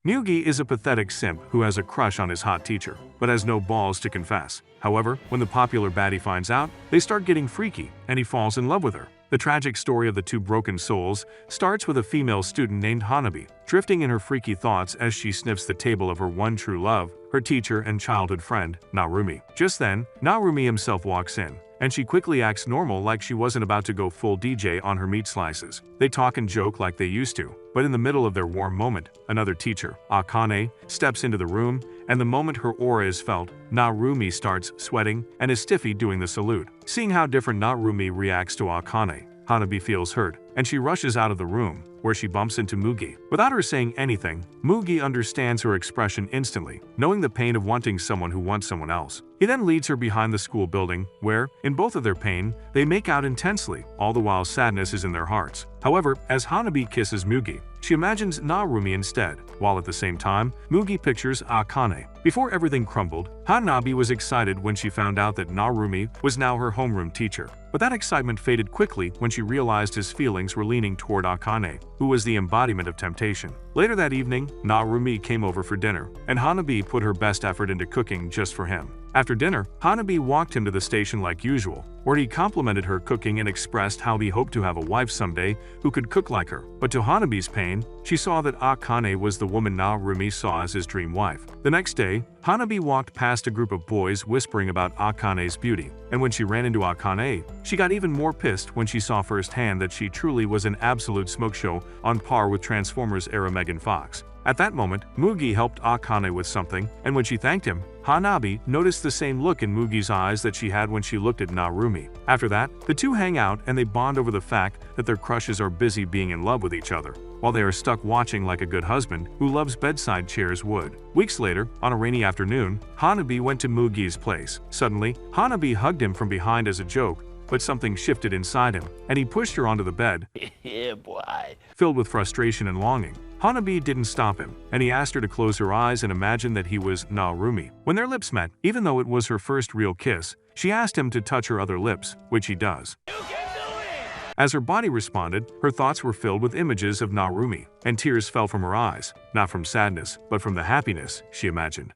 Mugi is a pathetic simp who has a crush on his hot teacher, but has no balls to confess. However, when the popular baddie finds out, they start getting freaky, and he falls in love with her. The tragic story of the two broken souls starts with a female student named Hanabi, drifting in her freaky thoughts as she sniffs the table of her one true love, her teacher and childhood friend, Narumi. Just then, Narumi himself walks in, and she quickly acts normal like she wasn't about to go full DJ on her meat slices. They talk and joke like they used to, but in the middle of their warm moment, another teacher, Akane, steps into the room, and the moment her aura is felt, Narumi starts sweating and is stiffy doing the salute. Seeing how different Narumi reacts to Akane, Hanabi feels hurt, and she rushes out of the room, where she bumps into Mugi. Without her saying anything, Mugi understands her expression instantly, knowing the pain of wanting someone who wants someone else. He then leads her behind the school building, where, in both of their pain, they make out intensely, all the while sadness is in their hearts. However, as Hanabi kisses Mugi, she imagines Narumi instead, while at the same time, Mugi pictures Akane. Before everything crumbled, Hanabi was excited when she found out that Narumi was now her homeroom teacher. But that excitement faded quickly when she realized his feelings were leaning toward Akane, who was the embodiment of temptation. Later that evening, Narumi came over for dinner, and Hanabi put her best effort into cooking just for him. After dinner, Hanabi walked him to the station like usual, where he complimented her cooking and expressed how he hoped to have a wife someday who could cook like her. But to Hanabi's pain, she saw that Akane was the woman Narumi saw as his dream wife. The next day, Hanabi walked past a group of boys whispering about Akane's beauty, and when she ran into Akane, she got even more pissed when she saw firsthand that she truly was an absolute smoke show on par with Transformers-era Megan Fox. At that moment, Mugi helped Akane with something, and when she thanked him, Hanabi noticed the same look in Mugi's eyes that she had when she looked at Narumi. After that, the two hang out and they bond over the fact that their crushes are busy being in love with each other, while they are stuck watching like a good husband who loves bedside chairs would. Weeks later, on a rainy afternoon, Hanabi went to Mugi's place. Suddenly, Hanabi hugged him from behind as a joke, but something shifted inside him, and he pushed her onto the bed. Yeah, boy. Filled with frustration and longing, Hanabi didn't stop him, and he asked her to close her eyes and imagine that he was Narumi. When their lips met, even though it was her first real kiss, she asked him to touch her other lips, which he does. You can do it! As her body responded, her thoughts were filled with images of Narumi, and tears fell from her eyes, not from sadness, but from the happiness she imagined.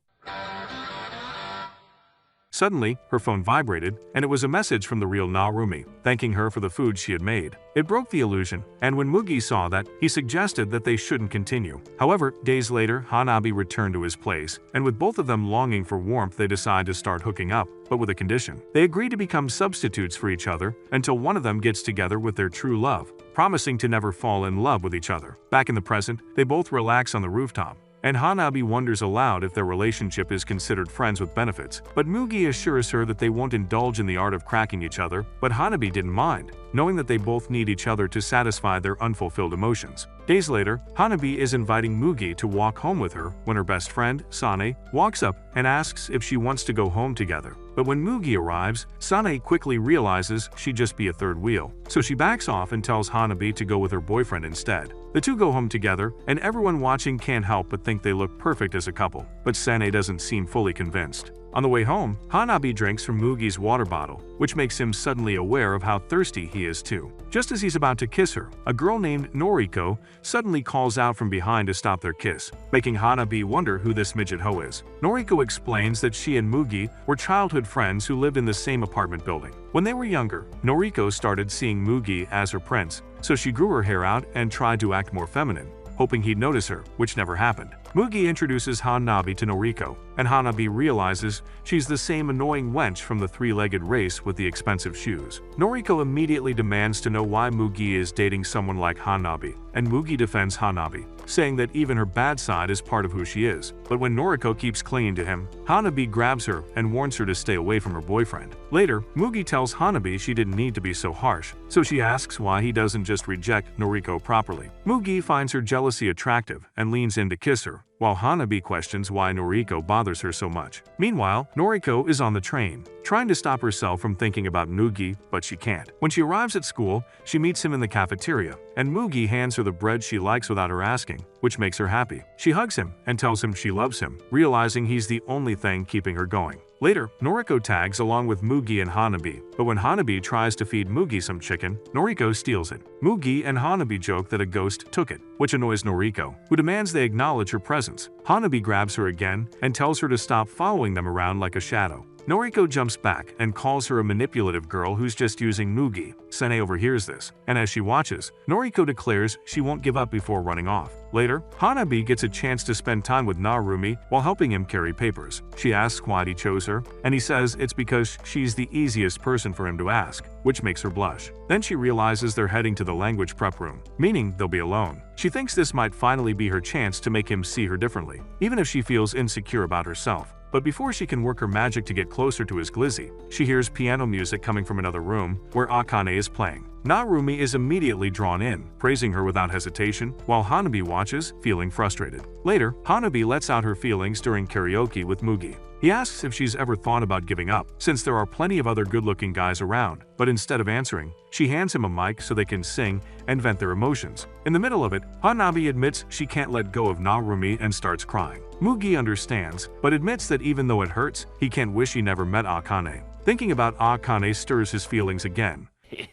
Suddenly, her phone vibrated, and it was a message from the real Narumi, thanking her for the food she had made. It broke the illusion, and when Mugi saw that, he suggested that they shouldn't continue. However, days later, Hanabi returned to his place, and with both of them longing for warmth, they decide to start hooking up, but with a condition. They agree to become substitutes for each other until one of them gets together with their true love, promising to never fall in love with each other. Back in the present, they both relax on the rooftop, and Hanabi wonders aloud if their relationship is considered friends with benefits. But Mugi assures her that they won't indulge in the art of cracking each other, but Hanabi didn't mind, knowing that they both need each other to satisfy their unfulfilled emotions. Days later, Hanabi is inviting Mugi to walk home with her when her best friend, Sanae, walks up and asks if she wants to go home together. But when Mugi arrives, Sanae quickly realizes she'd just be a third wheel, so she backs off and tells Hanabi to go with her boyfriend instead. The two go home together, and everyone watching can't help but think they look perfect as a couple, but Sanae doesn't seem fully convinced. On the way home, Hanabi drinks from Mugi's water bottle, which makes him suddenly aware of how thirsty he is too. Just as he's about to kiss her, a girl named Noriko suddenly calls out from behind to stop their kiss, making Hanabi wonder who this midget hoe is. Noriko explains that she and Mugi were childhood friends who lived in the same apartment building. When they were younger, Noriko started seeing Mugi as her prince, so she grew her hair out and tried to act more feminine, hoping he'd notice her, which never happened. Mugi introduces Hanabi to Noriko, and Hanabi realizes she's the same annoying wench from the three-legged race with the expensive shoes. Noriko immediately demands to know why Mugi is dating someone like Hanabi, and Mugi defends Hanabi, saying that even her bad side is part of who she is. But when Noriko keeps clinging to him, Hanabi grabs her and warns her to stay away from her boyfriend. Later, Mugi tells Hanabi she didn't need to be so harsh, so she asks why he doesn't just reject Noriko properly. Mugi finds her jealousy attractive and leans in to kiss her, while Hanabi questions why Noriko bothers her so much. Meanwhile, Noriko is on the train, trying to stop herself from thinking about Mugi, but she can't. When she arrives at school, she meets him in the cafeteria, and Mugi hands her the bread she likes without her asking, which makes her happy. She hugs him and tells him she loves him, realizing he's the only thing keeping her going. Later, Noriko tags along with Mugi and Hanabi, but when Hanabi tries to feed Mugi some chicken, Noriko steals it. Mugi and Hanabi joke that a ghost took it, which annoys Noriko, who demands they acknowledge her presence. Hanabi grabs her again and tells her to stop following them around like a shadow. Noriko jumps back and calls her a manipulative girl who's just using Mugi. Sanae overhears this, and as she watches, Noriko declares she won't give up before running off. Later, Hanabi gets a chance to spend time with Narumi while helping him carry papers. She asks why he chose her, and he says it's because she's the easiest person for him to ask, which makes her blush. Then she realizes they're heading to the language prep room, meaning they'll be alone. She thinks this might finally be her chance to make him see her differently, even if she feels insecure about herself. But before she can work her magic to get closer to his glizzy, she hears piano music coming from another room where Akane is playing. Narumi is immediately drawn in, praising her without hesitation, while Hanabi watches, feeling frustrated. Later, Hanabi lets out her feelings during karaoke with Mugi. He asks if she's ever thought about giving up, since there are plenty of other good-looking guys around, but instead of answering, she hands him a mic so they can sing and vent their emotions. In the middle of it, Hanabi admits she can't let go of Narumi and starts crying. Mugi understands, but admits that even though it hurts, he can't wish he never met Akane. Thinking about Akane stirs his feelings again.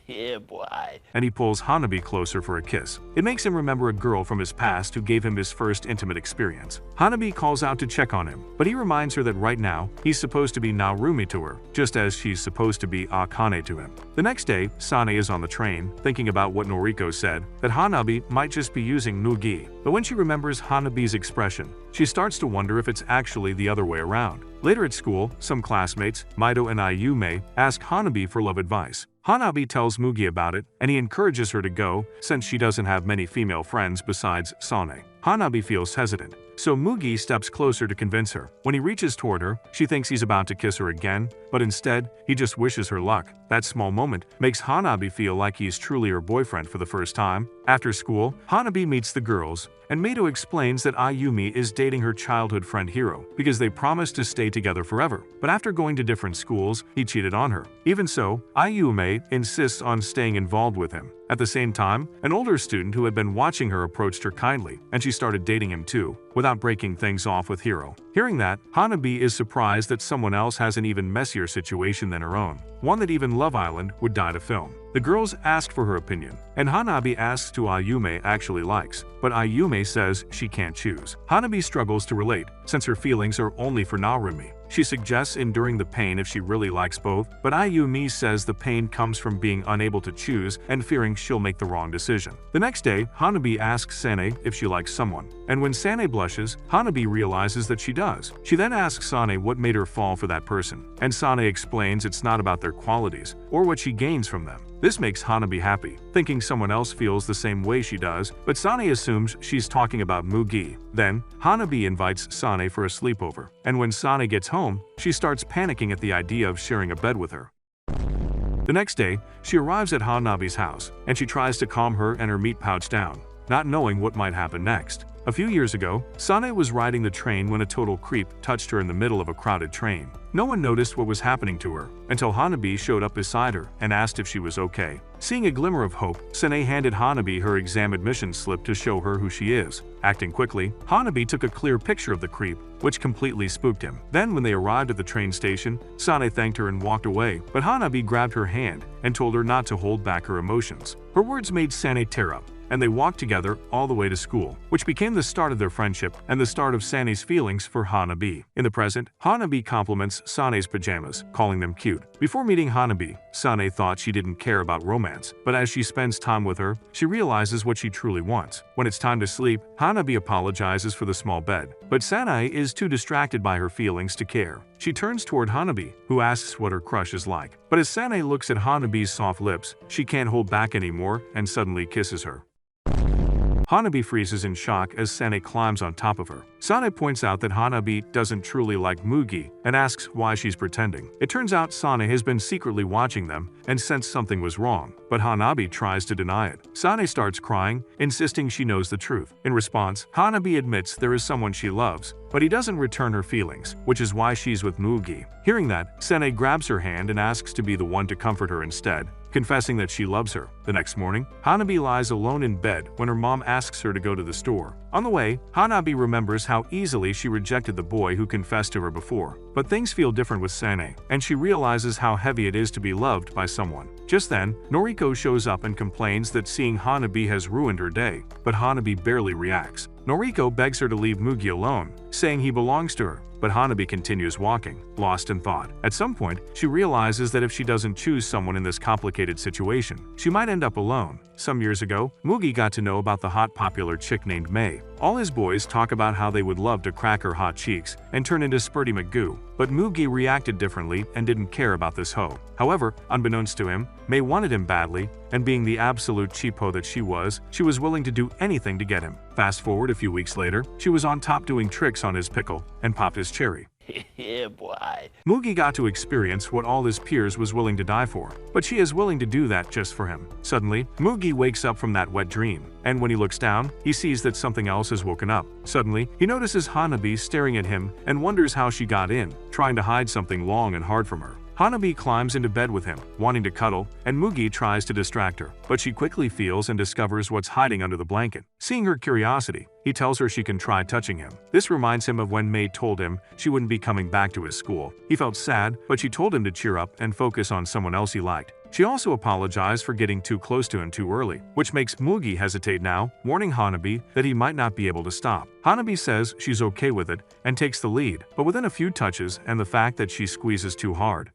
Yeah, boy. And he pulls Hanabi closer for a kiss. It makes him remember a girl from his past who gave him his first intimate experience. Hanabi calls out to check on him, but he reminds her that right now, he's supposed to be Narumi to her, just as she's supposed to be Akane to him. The next day, Sanae is on the train, thinking about what Noriko said, that Hanabi might just be using Mugi. But when she remembers Hanabi's expression, she starts to wonder if it's actually the other way around. Later at school, some classmates, Maido and Ayume, ask Hanabi for love advice. Hanabi tells Mugi about it, and he encourages her to go since she doesn't have many female friends besides Sanae. Hanabi feels hesitant, so Mugi steps closer to convince her. When he reaches toward her, she thinks he's about to kiss her again, but instead, he just wishes her luck. That small moment makes Hanabi feel like he's truly her boyfriend for the first time. After school, Hanabi meets the girls, and Maido explains that Ayumi is dating her childhood friend Hiro because they promised to stay together forever. But after going to different schools, he cheated on her. Even so, Ayume insists on staying involved with him. At the same time, an older student who had been watching her approached her kindly, and she started dating him too, without breaking things off with Hiro. Hearing that, Hanabi is surprised that someone else has an even messier situation than her own, one that even Love Island would die to film. The girls ask for her opinion, and Hanabi asks who Ayume actually likes, but Ayume says she can't choose. Hanabi struggles to relate, since her feelings are only for Narumi. She suggests enduring the pain if she really likes both, but Ayumi says the pain comes from being unable to choose and fearing she'll make the wrong decision. The next day, Hanabi asks Sanae if she likes someone, and when Sanae blushes, Hanabi realizes that she does. She then asks Sanae what made her fall for that person, and Sanae explains it's not about their qualities or what she gains from them. This makes Hanabi happy, thinking someone else feels the same way she does, but Sanae assumes she's talking about Mugi. Then, Hanabi invites Sanae for a sleepover, and when Sanae gets home, she starts panicking at the idea of sharing a bed with her. The next day, she arrives at Hanabi's house, and she tries to calm her and her meat pouch down, not knowing what might happen next. A few years ago, Sanae was riding the train when a total creep touched her in the middle of a crowded train. No one noticed what was happening to her, until Hanabi showed up beside her and asked if she was okay. Seeing a glimmer of hope, Sanae handed Hanabi her exam admission slip to show her who she is. Acting quickly, Hanabi took a clear picture of the creep, which completely spooked him. Then when they arrived at the train station, Sanae thanked her and walked away, but Hanabi grabbed her hand and told her not to hold back her emotions. Her words made Sanae tear up, and they walked together all the way to school, which became the start of their friendship and the start of Sanae's feelings for Hanabi. In the present, Hanabi compliments Sanae's pajamas, calling them cute. Before meeting Hanabi, Sanae thought she didn't care about romance, but as she spends time with her, she realizes what she truly wants. When it's time to sleep, Hanabi apologizes for the small bed, but Sanae is too distracted by her feelings to care. She turns toward Hanabi, who asks what her crush is like. But as Sanae looks at Hanabi's soft lips, she can't hold back anymore and suddenly kisses her. Hanabi freezes in shock as Sanae climbs on top of her. Sanae points out that Hanabi doesn't truly like Mugi and asks why she's pretending. It turns out Sanae has been secretly watching them and sensed something was wrong, but Hanabi tries to deny it. Sanae starts crying, insisting she knows the truth. In response, Hanabi admits there is someone she loves, but he doesn't return her feelings, which is why she's with Mugi. Hearing that, Sanae grabs her hand and asks to be the one to comfort her instead, confessing that she loves her. The next morning, Hanabi lies alone in bed when her mom asks her to go to the store. On the way, Hanabi remembers how easily she rejected the boy who confessed to her before. But things feel different with Sanae, and she realizes how heavy it is to be loved by someone. Just then, Noriko shows up and complains that seeing Hanabi has ruined her day, but Hanabi barely reacts. Noriko begs her to leave Mugi alone, saying he belongs to her, but Hanabi continues walking, lost in thought. At some point, she realizes that if she doesn't choose someone in this complicated situation, she might end up alone. Some years ago, Mugi got to know about the hot popular chick named Mei. All his boys talk about how they would love to crack her hot cheeks and turn into Spurty McGoo, but Mugi reacted differently and didn't care about this hoe. However, unbeknownst to him, Mei wanted him badly, and being the absolute cheapo that she was willing to do anything to get him. Fast forward a few weeks later, she was on top doing tricks on his pickle and popped his cherry. Yeah, boy. Mugi got to experience what all his peers was willing to die for, but she is willing to do that just for him. Suddenly, Mugi wakes up from that wet dream, and when he looks down, he sees that something else has woken up. Suddenly, he notices Hanabi staring at him and wonders how she got in, trying to hide something long and hard from her. Hanabi climbs into bed with him, wanting to cuddle, and Mugi tries to distract her, but she quickly feels and discovers what's hiding under the blanket. Seeing her curiosity, he tells her she can try touching him. This reminds him of when Mei told him she wouldn't be coming back to his school. He felt sad, but she told him to cheer up and focus on someone else he liked. She also apologized for getting too close to him too early, which makes Mugi hesitate now, warning Hanabi that he might not be able to stop. Hanabi says she's okay with it and takes the lead, but within a few touches and the fact that she squeezes too hard,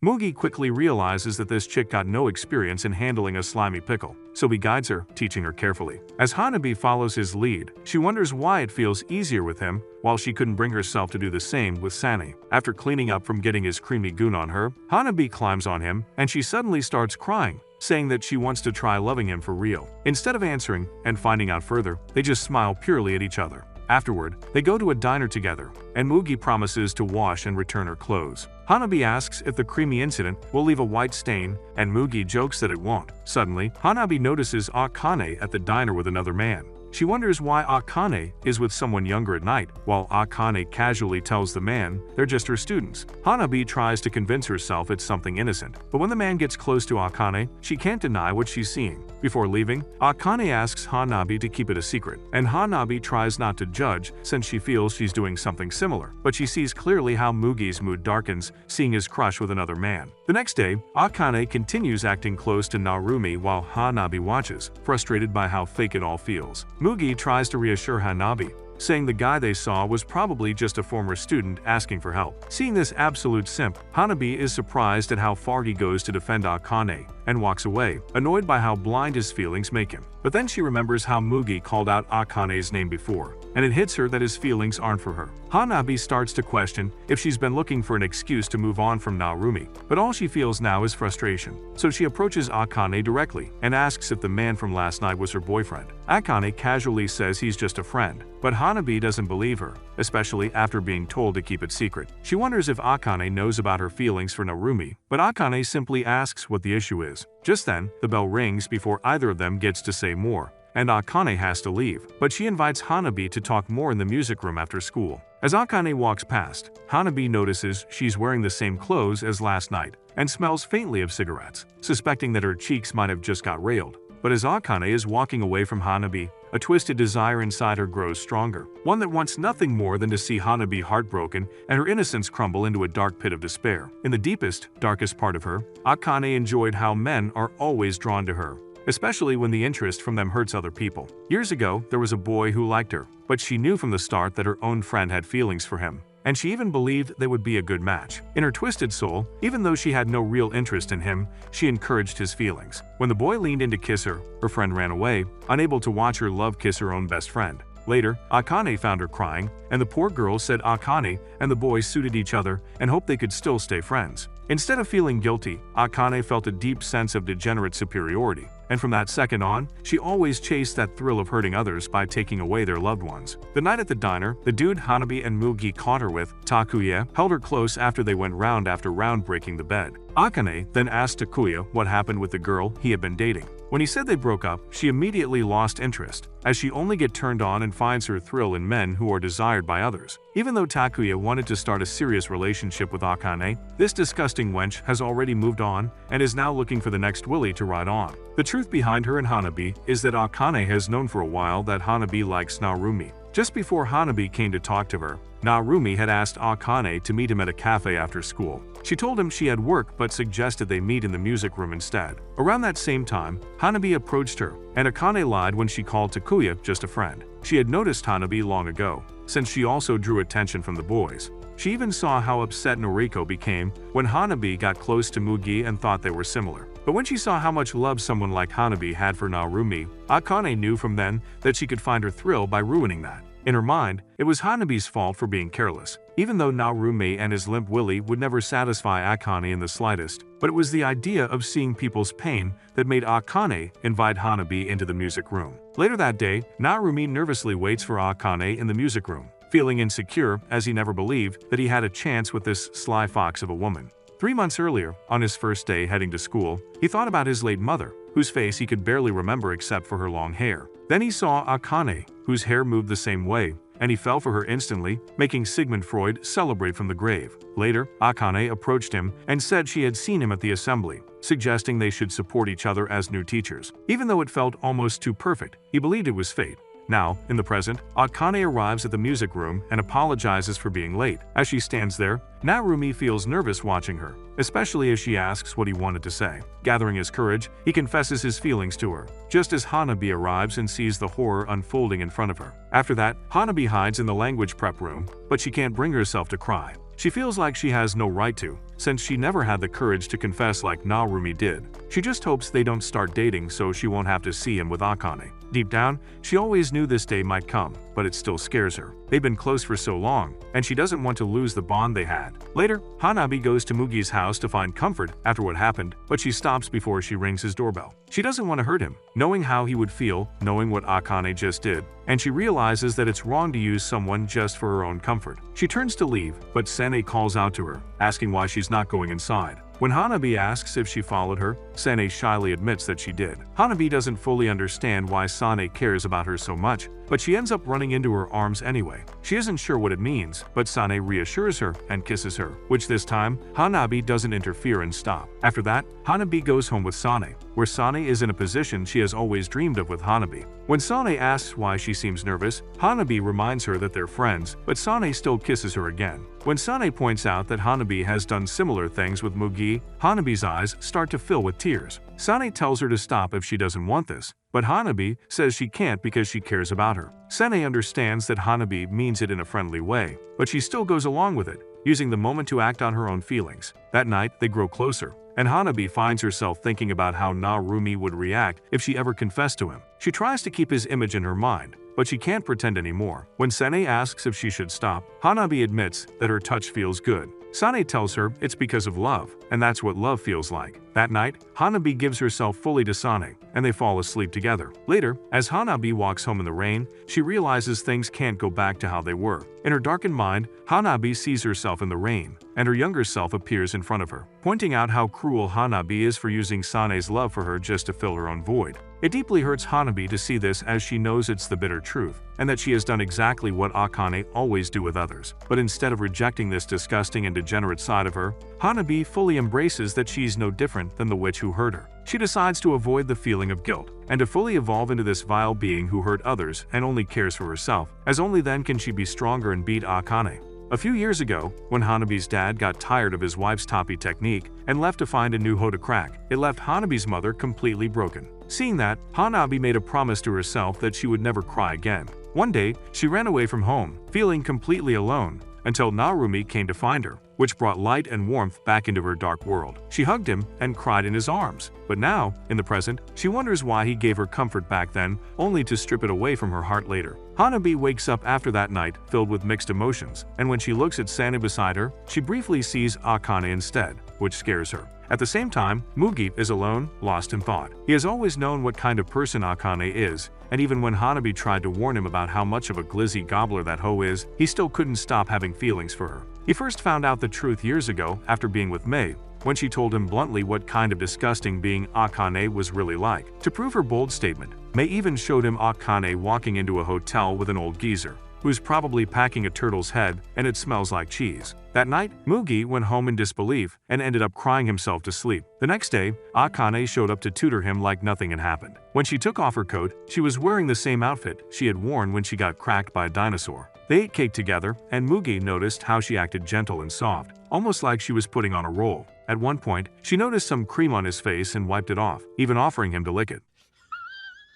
Mugi quickly realizes that this chick got no experience in handling a slimy pickle, so he guides her, teaching her carefully. As Hanabi follows his lead, she wonders why it feels easier with him, while she couldn't bring herself to do the same with Sanae. After cleaning up from getting his creamy goon on her, Hanabi climbs on him, and she suddenly starts crying, saying that she wants to try loving him for real. Instead of answering and finding out further, they just smile purely at each other. Afterward, they go to a diner together, and Mugi promises to wash and return her clothes. Hanabi asks if the creamy incident will leave a white stain, and Mugi jokes that it won't. Suddenly, Hanabi notices Akane at the diner with another man. She wonders why Akane is with someone younger at night, while Akane casually tells the man they're just her students. Hanabi tries to convince herself it's something innocent, but when the man gets close to Akane, she can't deny what she's seeing. Before leaving, Akane asks Hanabi to keep it a secret, and Hanabi tries not to judge since she feels she's doing something similar, but she sees clearly how Mugi's mood darkens, seeing his crush with another man. The next day, Akane continues acting close to Narumi while Hanabi watches, frustrated by how fake it all feels. Mugi tries to reassure Hanabi, saying the guy they saw was probably just a former student asking for help. Seeing this absolute simp, Hanabi is surprised at how far he goes to defend Akane, and walks away, annoyed by how blind his feelings make him. But then she remembers how Mugi called out Akane's name before, and it hits her that his feelings aren't for her. Hanabi starts to question if she's been looking for an excuse to move on from Narumi, but all she feels now is frustration. So she approaches Akane directly and asks if the man from last night was her boyfriend. Akane casually says he's just a friend, but Hanabi doesn't believe her, especially after being told to keep it secret. She wonders if Akane knows about her feelings for Narumi, but Akane simply asks what the issue is. Just then, the bell rings before either of them gets to say more, and Akane has to leave, but she invites Hanabi to talk more in the music room after school. As Akane walks past, Hanabi notices she's wearing the same clothes as last night and smells faintly of cigarettes, suspecting that her cheeks might have just got railed. But as Akane is walking away from Hanabi, a twisted desire inside her grows stronger, one that wants nothing more than to see Hanabi heartbroken and her innocence crumble into a dark pit of despair. In the deepest, darkest part of her, Akane enjoyed how men are always drawn to her, especially when the interest from them hurts other people. Years ago, there was a boy who liked her, but she knew from the start that her own friend had feelings for him, and she even believed they would be a good match. In her twisted soul, even though she had no real interest in him, she encouraged his feelings. When the boy leaned in to kiss her, her friend ran away, unable to watch her love kiss her own best friend. Later, Akane found her crying, and the poor girl said Akane and the boy suited each other and hoped they could still stay friends. Instead of feeling guilty, Akane felt a deep sense of degenerate superiority, and from that second on, she always chased that thrill of hurting others by taking away their loved ones. The night at the diner, the dude Hanabi and Mugi caught her with, Takuya, held her close after they went round after round breaking the bed. Akane then asked Takuya what happened with the girl he had been dating. When he said they broke up, she immediately lost interest, as she only gets turned on and finds her thrill in men who are desired by others. Even though Takuya wanted to start a serious relationship with Akane, this disgusting wench has already moved on and is now looking for the next Willy to ride on. The truth behind her and Hanabi is that Akane has known for a while that Hanabi likes Narumi, Just before Hanabi came to talk to her, Narumi had asked Akane to meet him at a cafe after school. She told him she had work but suggested they meet in the music room instead. Around that same time, Hanabi approached her, and Akane lied when she called Takuya just a friend. She had noticed Hanabi long ago, since she also drew attention from the boys. She even saw how upset Noriko became when Hanabi got close to Mugi and thought they were similar. But when she saw how much love someone like Hanabi had for Narumi, Akane knew from then that she could find her thrill by ruining that. In her mind, it was Hanabi's fault for being careless, even though Narumi and his limp willy would never satisfy Akane in the slightest. But it was the idea of seeing people's pain that made Akane invite Hanabi into the music room. Later that day, Narumi nervously waits for Akane in the music room, feeling insecure as he never believed that he had a chance with this sly fox of a woman. 3 months earlier, on his first day heading to school, he thought about his late mother, whose face he could barely remember except for her long hair. Then he saw Akane, whose hair moved the same way, and he fell for her instantly, making Sigmund Freud celebrate from the grave. Later, Akane approached him and said she had seen him at the assembly, suggesting they should support each other as new teachers. Even though it felt almost too perfect, he believed it was fate. Now, in the present, Akane arrives at the music room and apologizes for being late. As she stands there, Narumi feels nervous watching her, especially as she asks what he wanted to say. Gathering his courage, he confesses his feelings to her, just as Hanabi arrives and sees the horror unfolding in front of her. After that, Hanabi hides in the language prep room, but she can't bring herself to cry. She feels like she has no right to, since she never had the courage to confess like Narumi did. She just hopes they don't start dating so she won't have to see him with Akane. Deep down, she always knew this day might come, but it still scares her. They've been close for so long, and she doesn't want to lose the bond they had. Later, Hanabi goes to Mugi's house to find comfort after what happened, but she stops before she rings his doorbell. She doesn't want to hurt him, knowing how he would feel, knowing what Akane just did, and she realizes that it's wrong to use someone just for her own comfort. She turns to leave, but Sanae calls out to her, asking why she's not going inside. When Hanabi asks if she followed her, Sanae shyly admits that she did. Hanabi doesn't fully understand why Sanae cares about her so much, but she ends up running into her arms anyway. She isn't sure what it means, but Sanae reassures her and kisses her, which this time, Hanabi doesn't interfere and stop. After that, Hanabi goes home with Sanae, where Sanae is in a position she has always dreamed of with Hanabi. When Sanae asks why she seems nervous, Hanabi reminds her that they're friends, but Sanae still kisses her again. When Sanae points out that Hanabi has done similar things with Mugi, Hanabi's eyes start to fill with tears. Sanae tells her to stop if she doesn't want this, but Hanabi says she can't because she cares about her. Sanae understands that Hanabi means it in a friendly way, but she still goes along with it, using the moment to act on her own feelings. That night, they grow closer, and Hanabi finds herself thinking about how Narumi would react if she ever confessed to him. She tries to keep his image in her mind, but she can't pretend anymore. When Sanae asks if she should stop, Hanabi admits that her touch feels good. Sanae tells her it's because of love, and that's what love feels like. That night, Hanabi gives herself fully to Sanae, and they fall asleep together. Later, as Hanabi walks home in the rain, she realizes things can't go back to how they were. In her darkened mind, Hanabi sees herself in the rain, and her younger self appears in front of her, pointing out how cruel Hanabi is for using Sanae's love for her just to fill her own void. It deeply hurts Hanabi to see this, as she knows it's the bitter truth, and that she has done exactly what Akane always do with others. But instead of rejecting this disgusting and degenerate side of her, Hanabi fully embraces that she's no different than the witch who hurt her. She decides to avoid the feeling of guilt, and to fully evolve into this vile being who hurt others and only cares for herself, as only then can she be stronger and beat Akane. A few years ago, when Hanabi's dad got tired of his wife's toppy technique and left to find a new hoe to crack, it left Hanabi's mother completely broken. Seeing that, Hanabi made a promise to herself that she would never cry again. One day, she ran away from home, feeling completely alone, until Narumi came to find her, which brought light and warmth back into her dark world. She hugged him and cried in his arms. But now, in the present, she wonders why he gave her comfort back then, only to strip it away from her heart later. Hanabi wakes up after that night, filled with mixed emotions, and when she looks at Sanae beside her, she briefly sees Akane instead, which scares her. At the same time, Mugi is alone, lost in thought. He has always known what kind of person Akane is, and even when Hanabi tried to warn him about how much of a glizzy gobbler that hoe is, he still couldn't stop having feelings for her. He first found out the truth years ago after being with Mei, when she told him bluntly what kind of disgusting being Akane was really like. To prove her bold statement, Mei even showed him Akane walking into a hotel with an old geezer. who's probably packing a turtle's head and it smells like cheese. That night, Mugi went home in disbelief and ended up crying himself to sleep. The next day, Akane showed up to tutor him like nothing had happened. When she took off her coat, she was wearing the same outfit she had worn when she got cracked by a dinosaur. They ate cake together, and Mugi noticed how she acted gentle and soft, almost like she was putting on a roll. At one point, she noticed some cream on his face and wiped it off, even offering him to lick it.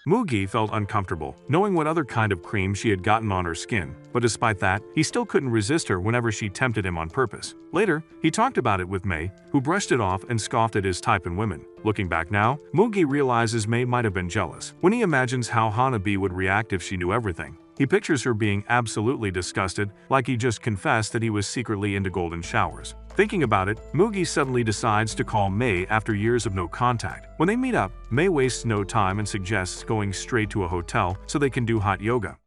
Mugi felt uncomfortable, knowing what other kind of cream she had gotten on her skin, but despite that, he still couldn't resist her whenever she tempted him on purpose. Later, he talked about it with Mei, who brushed it off and scoffed at his type in women. Looking back now, Mugi realizes Mei might have been jealous. When he imagines how Hanabi would react if she knew everything, he pictures her being absolutely disgusted, like he just confessed that he was secretly into golden showers. Thinking about it, Mugi suddenly decides to call Mei after years of no contact. When they meet up, Mei wastes no time and suggests going straight to a hotel so they can do hot yoga.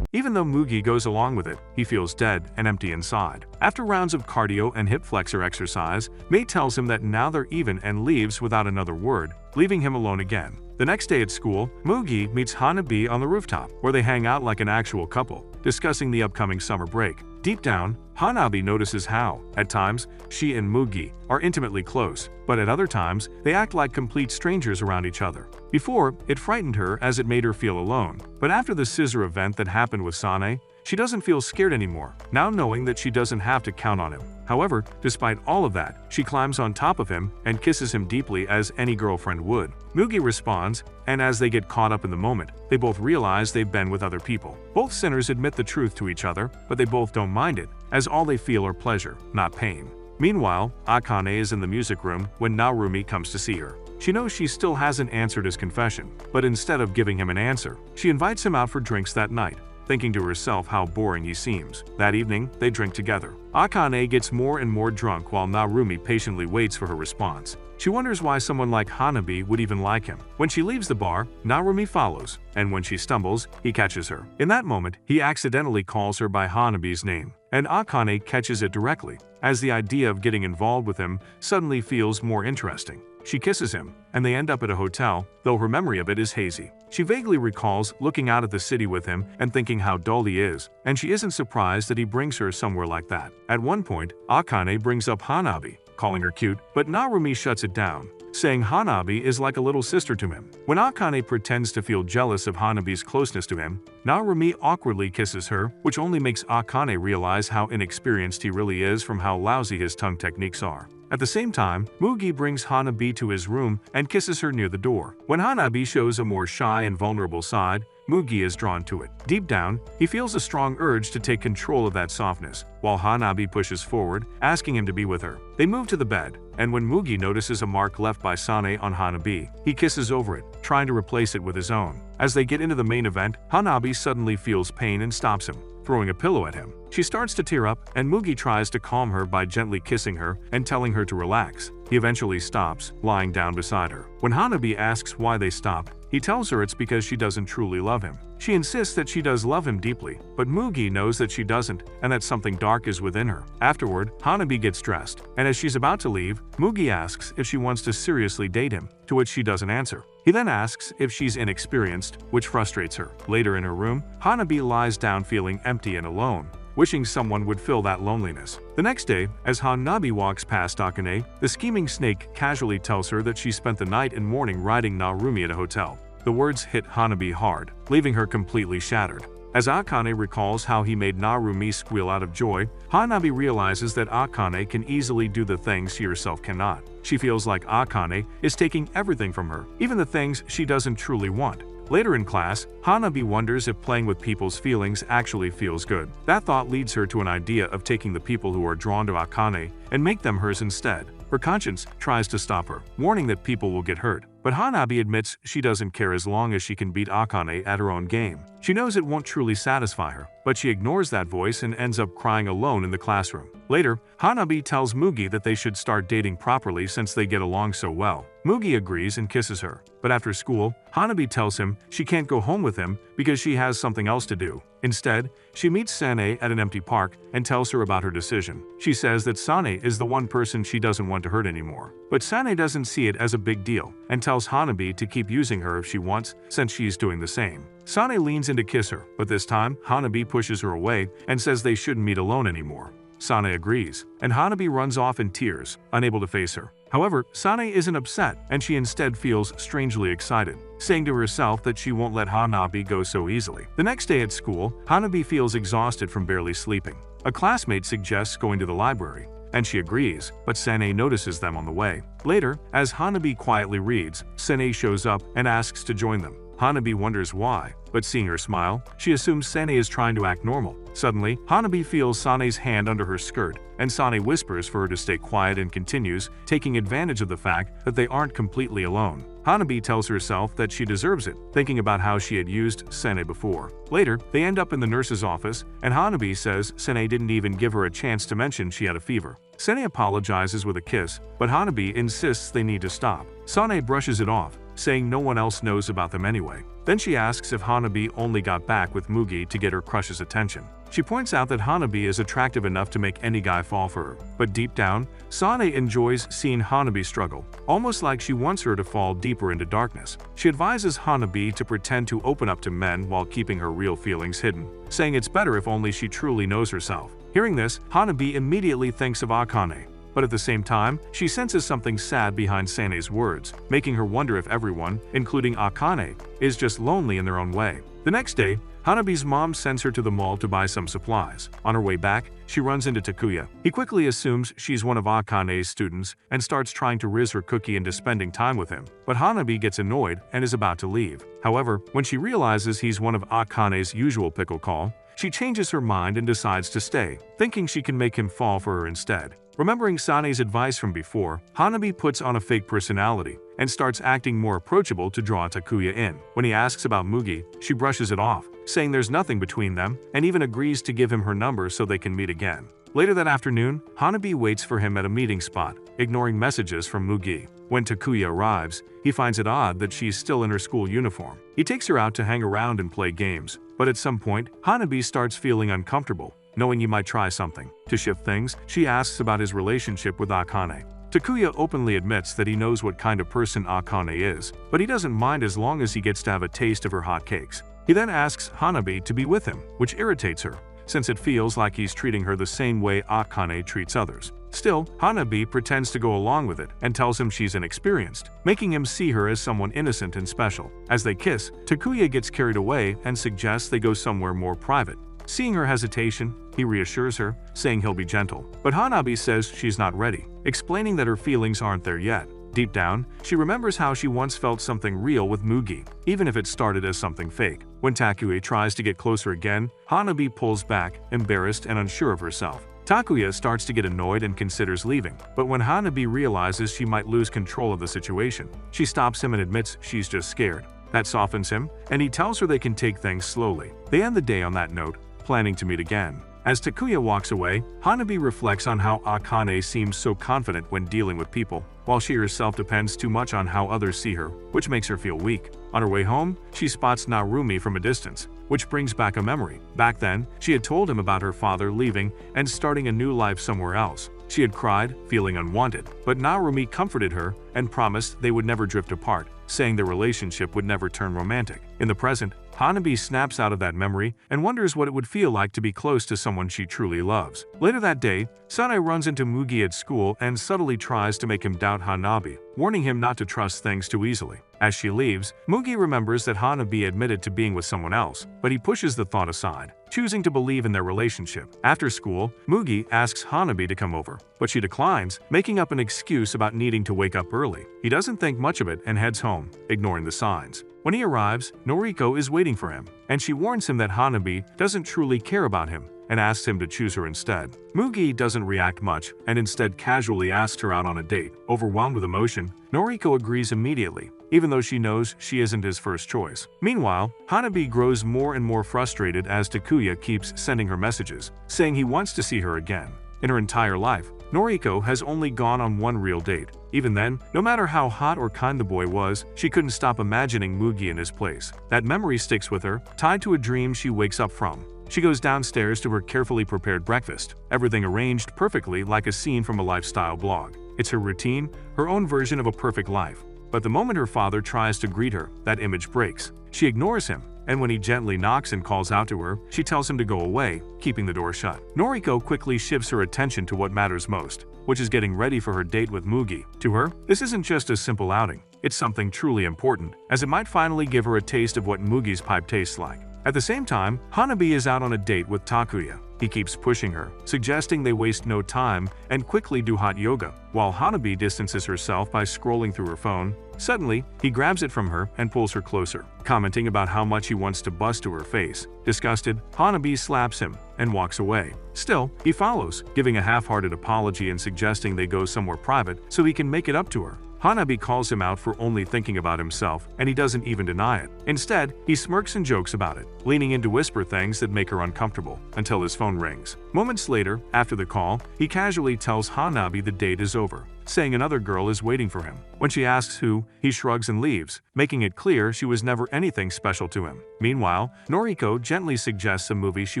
Even though Mugi goes along with it, he feels dead and empty inside. After rounds of cardio and hip flexor exercise, Mei tells him that now they're even and leaves without another word, leaving him alone again. The next day at school, Mugi meets Hanabi on the rooftop, where they hang out like an actual couple, discussing the upcoming summer break. Deep down, Hanabi notices how, at times, she and Mugi are intimately close, but at other times, they act like complete strangers around each other. Before, it frightened her as it made her feel alone, but after the scissor event that happened with Sanae, she doesn't feel scared anymore, now knowing that she doesn't have to count on him. However, despite all of that, she climbs on top of him and kisses him deeply as any girlfriend would. Mugi responds, and as they get caught up in the moment, they both realize they've been with other people. Both sinners admit the truth to each other, but they both don't mind it, as all they feel are pleasure, not pain. Meanwhile, Akane is in the music room when Narumi comes to see her. She knows she still hasn't answered his confession, but instead of giving him an answer, she invites him out for drinks that night, thinking to herself how boring he seems. That evening, they drink together. Akane gets more and more drunk while Narumi patiently waits for her response. She wonders why someone like Hanabi would even like him. When she leaves the bar, Narumi follows, and when she stumbles, he catches her. In that moment, he accidentally calls her by Hanabi's name, and Akane catches it directly, as the idea of getting involved with him suddenly feels more interesting. She kisses him, and they end up at a hotel, though her memory of it is hazy. She vaguely recalls looking out at the city with him and thinking how dull he is, and she isn't surprised that he brings her somewhere like that. At one point, Akane brings up Hanabi, calling her cute, but Narumi shuts it down, saying Hanabi is like a little sister to him. When Akane pretends to feel jealous of Hanabi's closeness to him, Narumi awkwardly kisses her, which only makes Akane realize how inexperienced he really is from how lousy his tongue techniques are. At the same time, Mugi brings Hanabi to his room and kisses her near the door. When Hanabi shows a more shy and vulnerable side, Mugi is drawn to it. Deep down, he feels a strong urge to take control of that softness, while Hanabi pushes forward, asking him to be with her. They move to the bed, and when Mugi notices a mark left by Sanae on Hanabi, he kisses over it, trying to replace it with his own. As they get into the main event, Hanabi suddenly feels pain and stops him, throwing a pillow at him. She starts to tear up, and Mugi tries to calm her by gently kissing her and telling her to relax. He eventually stops, lying down beside her. When Hanabi asks why they stopped, he tells her it's because she doesn't truly love him. She insists that she does love him deeply, but Mugi knows that she doesn't and that something dark is within her. Afterward, Hanabi gets dressed, and as she's about to leave, Mugi asks if she wants to seriously date him, to which she doesn't answer. He then asks if she's inexperienced, which frustrates her. Later in her room, Hanabi lies down feeling empty and alone, wishing someone would fill that loneliness. The next day, as Hanabi walks past Akane, the scheming snake casually tells her that she spent the night and morning riding Narumi at a hotel. The words hit Hanabi hard, leaving her completely shattered. As Akane recalls how he made Narumi squeal out of joy, Hanabi realizes that Akane can easily do the things she herself cannot. She feels like Akane is taking everything from her, even the things she doesn't truly want. Later in class, Hanabi wonders if playing with people's feelings actually feels good. That thought leads her to an idea of taking the people who are drawn to Akane and make them hers instead. Her conscience tries to stop her, warning that people will get hurt. But Hanabi admits she doesn't care as long as she can beat Akane at her own game. She knows it won't truly satisfy her, but she ignores that voice and ends up crying alone in the classroom. Later, Hanabi tells Mugi that they should start dating properly since they get along so well. Mugi agrees and kisses her, but after school, Hanabi tells him she can't go home with him because she has something else to do. Instead, she meets Sanae at an empty park and tells her about her decision. She says that Sanae is the one person she doesn't want to hurt anymore. but Sanae doesn't see it as a big deal and tells Hanabi to keep using her if she wants, since she's doing the same. Sanae leans in to kiss her, but this time Hanabi pushes her away and says they shouldn't meet alone anymore. Sanae agrees, and Hanabi runs off in tears, unable to face her. However, Sanae isn't upset, and she instead feels strangely excited, saying to herself that she won't let Hanabi go so easily. The next day at school, Hanabi feels exhausted from barely sleeping. A classmate suggests going to the library, and she agrees, but Sanae notices them on the way. Later, as Hanabi quietly reads, Sanae shows up and asks to join them. Hanabi wonders why, but seeing her smile, she assumes Sanae is trying to act normal. Suddenly, Hanabi feels Sanae's hand under her skirt, and Sanae whispers for her to stay quiet and continues, taking advantage of the fact that they aren't completely alone. Hanabi tells herself that she deserves it, thinking about how she had used Sanae before. Later, they end up in the nurse's office, and Hanabi says Sanae didn't even give her a chance to mention she had a fever. Sanae apologizes with a kiss, but Hanabi insists they need to stop. Sanae brushes it off, saying no one else knows about them anyway. Then she asks if Hanabi only got back with Mugi to get her crush's attention. She points out that Hanabi is attractive enough to make any guy fall for her, but deep down, Sanae enjoys seeing Hanabi struggle, almost like she wants her to fall deeper into darkness. She advises Hanabi to pretend to open up to men while keeping her real feelings hidden, saying it's better if only she truly knows herself. Hearing this, Hanabi immediately thinks of Akane, but at the same time, she senses something sad behind Sanae's words, making her wonder if everyone, including Akane, is just lonely in their own way. The next day, Hanabi's mom sends her to the mall to buy some supplies. On her way back, she runs into Takuya. He quickly assumes she's one of Akane's students and starts trying to rizz her cookie into spending time with him, but Hanabi gets annoyed and is about to leave. However, when she realizes he's one of Akane's usual pickle call, she changes her mind and decides to stay, thinking she can make him fall for her instead. Remembering Sanae's advice from before, Hanabi puts on a fake personality and starts acting more approachable to draw Takuya in. When he asks about Mugi, she brushes it off, saying there's nothing between them, and even agrees to give him her number so they can meet again. Later that afternoon, Hanabi waits for him at a meeting spot, ignoring messages from Mugi. When Takuya arrives, he finds it odd that she's still in her school uniform. He takes her out to hang around and play games, but at some point, Hanabi starts feeling uncomfortable, knowing he might try something. To shift things, she asks about his relationship with Akane. Takuya openly admits that he knows what kind of person Akane is, but he doesn't mind as long as he gets to have a taste of her hot cakes. He then asks Hanabi to be with him, which irritates her, since it feels like he's treating her the same way Akane treats others. Still, Hanabi pretends to go along with it and tells him she's inexperienced, making him see her as someone innocent and special. As they kiss, Takuya gets carried away and suggests they go somewhere more private. Seeing her hesitation, he reassures her, saying he'll be gentle. But Hanabi says she's not ready, explaining that her feelings aren't there yet. Deep down, she remembers how she once felt something real with Mugi, even if it started as something fake. When Takuya tries to get closer again, Hanabi pulls back, embarrassed and unsure of herself. Takuya starts to get annoyed and considers leaving, but when Hanabi realizes she might lose control of the situation, she stops him and admits she's just scared. That softens him, and he tells her they can take things slowly. They end the day on that note, planning to meet again. As Takuya walks away, Hanabi reflects on how Akane seems so confident when dealing with people, while she herself depends too much on how others see her, which makes her feel weak. On her way home, she spots Narumi from a distance, which brings back a memory. Back then, she had told him about her father leaving and starting a new life somewhere else. She had cried, feeling unwanted, but Narumi comforted her and promised they would never drift apart, saying their relationship would never turn romantic. In the present, Hanabi snaps out of that memory and wonders what it would feel like to be close to someone she truly loves. Later that day, Sanae runs into Mugi at school and subtly tries to make him doubt Hanabi, warning him not to trust things too easily. As she leaves, Mugi remembers that Hanabi admitted to being with someone else, but he pushes the thought aside, choosing to believe in their relationship. After school, Mugi asks Hanabi to come over, but she declines, making up an excuse about needing to wake up early. He doesn't think much of it and heads home, ignoring the signs. When he arrives, Noriko is waiting for him, and she warns him that Hanabi doesn't truly care about him and asks him to choose her instead. Mugi doesn't react much and instead casually asks her out on a date. Overwhelmed with emotion, Noriko agrees immediately, even though she knows she isn't his first choice. Meanwhile, Hanabi grows more and more frustrated as Takuya keeps sending her messages, saying he wants to see her again. In her entire life, Noriko has only gone on one real date. Even then, no matter how hot or kind the boy was, she couldn't stop imagining Mugi in his place. That memory sticks with her, tied to a dream she wakes up from. she goes downstairs to her carefully prepared breakfast, everything arranged perfectly like a scene from a lifestyle blog. It's her routine, her own version of a perfect life. But the moment her father tries to greet her, that image breaks. She ignores him, and when he gently knocks and calls out to her, she tells him to go away, keeping the door shut. Noriko quickly shifts her attention to what matters most, which is getting ready for her date with Mugi. To her, this isn't just a simple outing. It's something truly important, as it might finally give her a taste of what Mugi's pipe tastes like. At the same time, Hanabi is out on a date with Takuya. He keeps pushing her, suggesting they waste no time and quickly do hot yoga, while Hanabi distances herself by scrolling through her phone. Suddenly, he grabs it from her and pulls her closer, commenting about how much he wants to bust to her face. Disgusted, Hanabi slaps him and walks away. Still, he follows, giving a half-hearted apology and suggesting they go somewhere private so he can make it up to her. Hanabi calls him out for only thinking about himself, and he doesn't even deny it. Instead, he smirks and jokes about it, leaning in to whisper things that make her uncomfortable, until his phone rings. Moments later, after the call, he casually tells Hanabi the date is over, saying another girl is waiting for him. When she asks who, he shrugs and leaves, making it clear she was never anything special to him. Meanwhile, Noriko gently suggests a movie she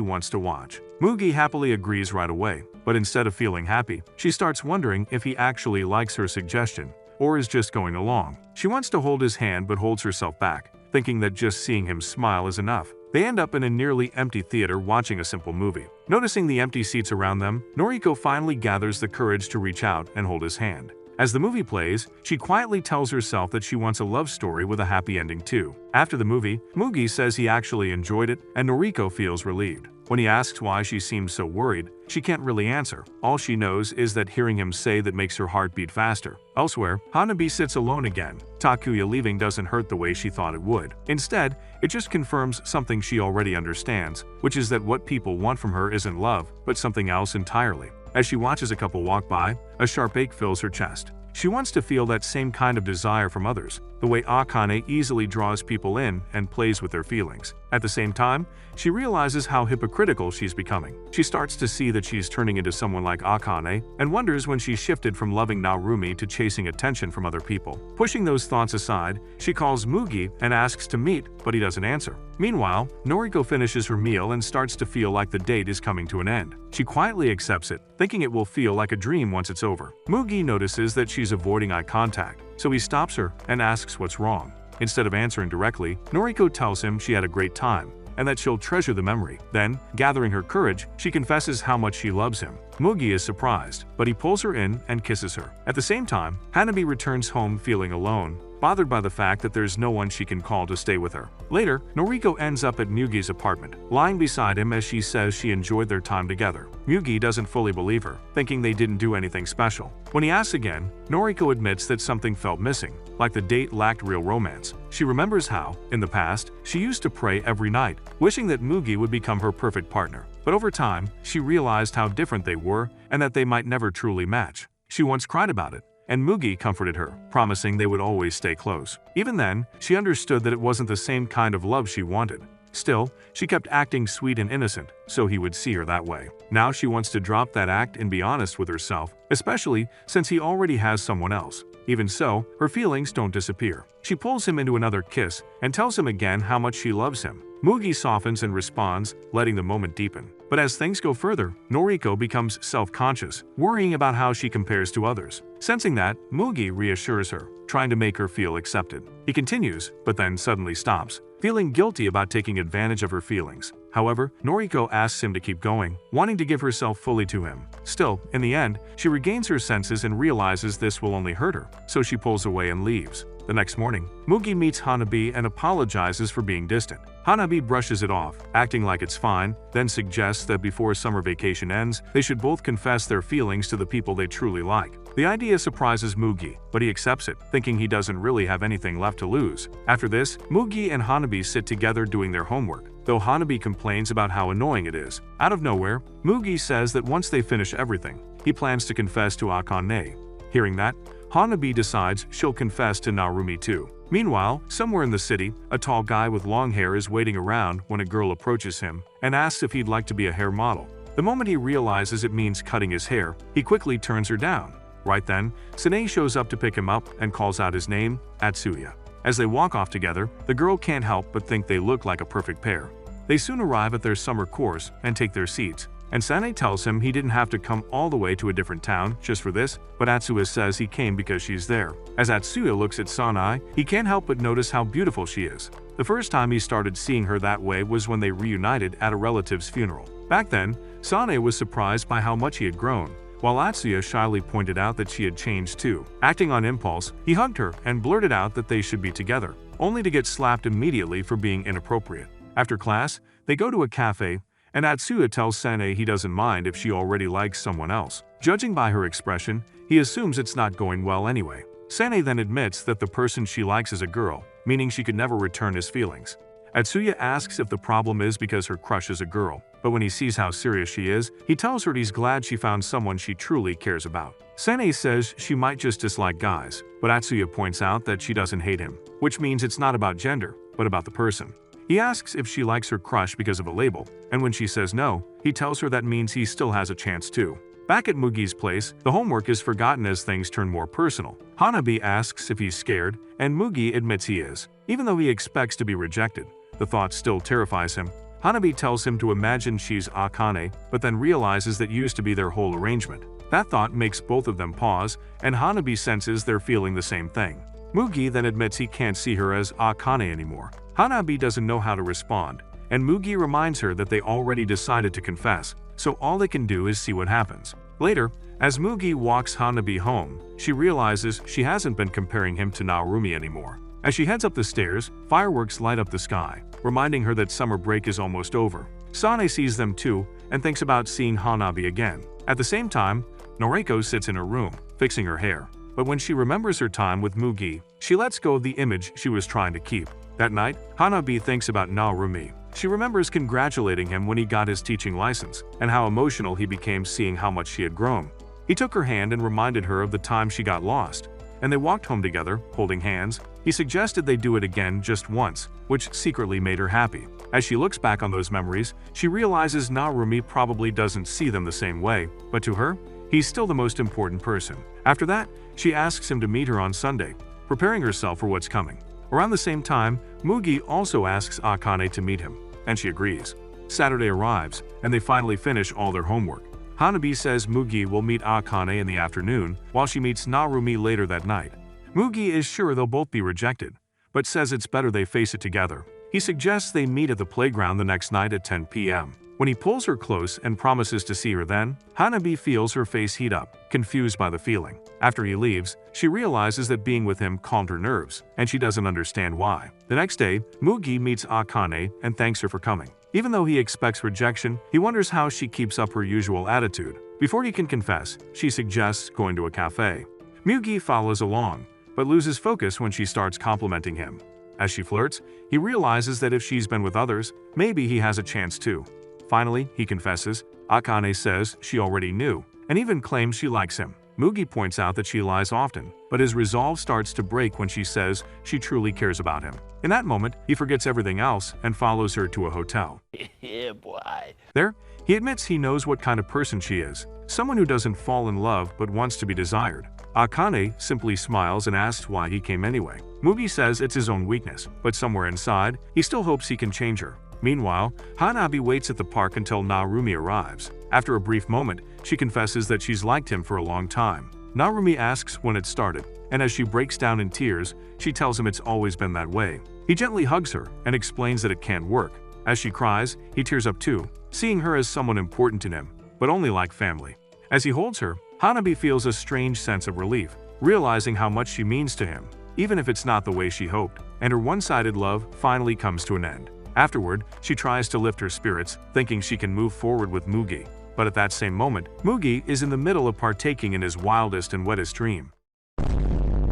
wants to watch. Mugi happily agrees right away, but instead of feeling happy, she starts wondering if he actually likes her suggestion, or is just going along. She wants to hold his hand but holds herself back, thinking that just seeing him smile is enough. They end up in a nearly empty theater watching a simple movie. Noticing the empty seats around them, Noriko finally gathers the courage to reach out and hold his hand. As the movie plays, she quietly tells herself that she wants a love story with a happy ending too. After the movie, Mugi says he actually enjoyed it, and Noriko feels relieved. When he asks why she seems so worried, she can't really answer. All she knows is that hearing him say that makes her heart beat faster. Elsewhere, Hanabi sits alone again. Takuya leaving doesn't hurt the way she thought it would. Instead, it just confirms something she already understands, which is that what people want from her isn't love, but something else entirely. As she watches a couple walk by, a sharp ache fills her chest. She wants to feel that same kind of desire from others, the way Akane easily draws people in and plays with their feelings. At the same time, she realizes how hypocritical she's becoming. She starts to see that she's turning into someone like Akane and wonders when she shifted from loving Narumi to chasing attention from other people. Pushing those thoughts aside, she calls Mugi and asks to meet, but he doesn't answer. Meanwhile, Noriko finishes her meal and starts to feel like the date is coming to an end. She quietly accepts it, thinking it will feel like a dream once it's over. Mugi notices that she's avoiding eye contact, so he stops her and asks what's wrong. Instead of answering directly, Noriko tells him she had a great time and that she'll treasure the memory. Then, gathering her courage, she confesses how much she loves him. Mugi is surprised, but he pulls her in and kisses her. At the same time, Hanabi returns home feeling alone, bothered by the fact that there's no one she can call to stay with her. Later, Noriko ends up at Mugi's apartment, lying beside him as she says she enjoyed their time together. Mugi doesn't fully believe her, thinking they didn't do anything special. When he asks again, Noriko admits that something felt missing, like the date lacked real romance. She remembers how, in the past, she used to pray every night, wishing that Mugi would become her perfect partner. But over time, she realized how different they were and that they might never truly match. She once cried about it, and Mugi comforted her, promising they would always stay close. Even then, she understood that it wasn't the same kind of love she wanted. Still, she kept acting sweet and innocent, so he would see her that way. Now she wants to drop that act and be honest with herself, especially since he already has someone else. Even so, her feelings don't disappear. She pulls him into another kiss and tells him again how much she loves him. Mugi softens and responds, letting the moment deepen. But as things go further, Noriko becomes self-conscious, worrying about how she compares to others. Sensing that, Mugi reassures her, trying to make her feel accepted. He continues, but then suddenly stops, feeling guilty about taking advantage of her feelings. However, Noriko asks him to keep going, wanting to give herself fully to him. Still, in the end, she regains her senses and realizes this will only hurt her, so she pulls away and leaves. The next morning, Mugi meets Hanabi and apologizes for being distant. Hanabi brushes it off, acting like it's fine, then suggests that before summer vacation ends, they should both confess their feelings to the people they truly like. The idea surprises Mugi, but he accepts it, thinking he doesn't really have anything left to lose. After this, Mugi and Hanabi sit together doing their homework, though Hanabi complains about how annoying it is. Out of nowhere, Mugi says that once they finish everything, he plans to confess to Akane. Hearing that, Hanabi decides she'll confess to Narumi too. Meanwhile, somewhere in the city, a tall guy with long hair is waiting around when a girl approaches him and asks if he'd like to be a hair model. The moment he realizes it means cutting his hair, he quickly turns her down. Right then, Sanae shows up to pick him up and calls out his name, Atsuya. As they walk off together, the girl can't help but think they look like a perfect pair. They soon arrive at their summer course and take their seats, and Sanae tells him he didn't have to come all the way to a different town just for this, but Atsuya says he came because she's there. As Atsuya looks at Sanae, he can't help but notice how beautiful she is. The first time he started seeing her that way was when they reunited at a relative's funeral. Back then, Sanae was surprised by how much he had grown, while Atsuya shyly pointed out that she had changed too. Acting on impulse, he hugged her and blurted out that they should be together, only to get slapped immediately for being inappropriate. After class, they go to a cafe, and Atsuya tells Sanae he doesn't mind if she already likes someone else. Judging by her expression, he assumes it's not going well anyway. Sanae then admits that the person she likes is a girl, meaning she could never return his feelings. Atsuya asks if the problem is because her crush is a girl, but when he sees how serious she is, he tells her he's glad she found someone she truly cares about. Sanae says she might just dislike guys, but Atsuya points out that she doesn't hate him, which means it's not about gender, but about the person. He asks if she likes her crush because of a label, and when she says no, he tells her that means he still has a chance too. Back at Mugi's place, the homework is forgotten as things turn more personal. Hanabi asks if he's scared, and Mugi admits he is. Even though he expects to be rejected, the thought still terrifies him. Hanabi tells him to imagine she's Akane, but then realizes that used to be their whole arrangement. That thought makes both of them pause, and Hanabi senses they're feeling the same thing. Mugi then admits he can't see her as Akane anymore. Hanabi doesn't know how to respond, and Mugi reminds her that they already decided to confess, so all they can do is see what happens. Later, as Mugi walks Hanabi home, she realizes she hasn't been comparing him to Naorumi anymore. As she heads up the stairs, fireworks light up the sky, reminding her that summer break is almost over. Sanae sees them too and thinks about seeing Hanabi again. At the same time, Noriko sits in her room, fixing her hair. But when she remembers her time with Mugi, she lets go of the image she was trying to keep. That night, Hanabi thinks about Naorumi. She remembers congratulating him when he got his teaching license, and how emotional he became seeing how much she had grown. He took her hand and reminded her of the time she got lost, and they walked home together, holding hands. He suggested they do it again just once, which secretly made her happy. As she looks back on those memories, she realizes Naorumi probably doesn't see them the same way, but to her, he's still the most important person. After that, she asks him to meet her on Sunday, preparing herself for what's coming. Around the same time, Mugi also asks Akane to meet him, and she agrees. Saturday arrives, and they finally finish all their homework. Hanabi says Mugi will meet Akane in the afternoon, while she meets Naorumi later that night. Mugi is sure they'll both be rejected, but says it's better they face it together. He suggests they meet at the playground the next night at 10 p.m. When he pulls her close and promises to see her then, Hanabi feels her face heat up, confused by the feeling. After he leaves, she realizes that being with him calmed her nerves, and she doesn't understand why. The next day, Mugi meets Akane and thanks her for coming. Even though he expects rejection, he wonders how she keeps up her usual attitude. Before he can confess, she suggests going to a cafe. Mugi follows along, but loses focus when she starts complimenting him. As she flirts, he realizes that if she's been with others, maybe he has a chance too. Finally, he confesses. Akane says she already knew, and even claims she likes him. Mugi points out that she lies often, but his resolve starts to break when she says she truly cares about him. In that moment, he forgets everything else and follows her to a hotel. Yeah, boy. There, he admits he knows what kind of person she is, someone who doesn't fall in love but wants to be desired. Akane simply smiles and asks why he came anyway. Mugi says it's his own weakness, but somewhere inside, he still hopes he can change her. Meanwhile, Hanabi waits at the park until Naorumi arrives. After a brief moment, she confesses that she's liked him for a long time. Naorumi asks when it started, and as she breaks down in tears, she tells him it's always been that way. He gently hugs her and explains that it can't work. As she cries, he tears up too, seeing her as someone important to him, but only like family. As he holds her, Hanabi feels a strange sense of relief, realizing how much she means to him, even if it's not the way she hoped, and her one-sided love finally comes to an end. Afterward, she tries to lift her spirits, thinking she can move forward with Mugi. But at that same moment, Mugi is in the middle of partaking in his wildest and wettest dream.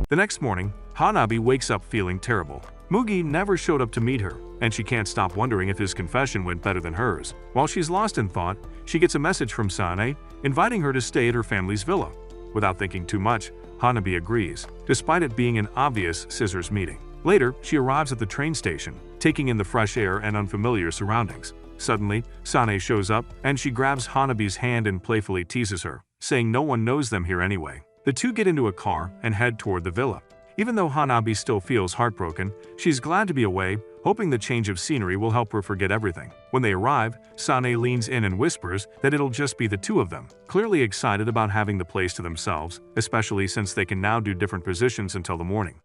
The next morning, Hanabi wakes up feeling terrible. Mugi never showed up to meet her, and she can't stop wondering if his confession went better than hers. While she's lost in thought, she gets a message from Sanae, inviting her to stay at her family's villa. Without thinking too much, Hanabi agrees, despite it being an obvious scissors meeting. Later, she arrives at the train station, taking in the fresh air and unfamiliar surroundings. Suddenly, Sanae shows up, and she grabs Hanabi's hand and playfully teases her, saying no one knows them here anyway. The two get into a car and head toward the villa. Even though Hanabi still feels heartbroken, she's glad to be away, hoping the change of scenery will help her forget everything. When they arrive, Sanae leans in and whispers that it'll just be the two of them, clearly excited about having the place to themselves, especially since they can now do different positions until the morning.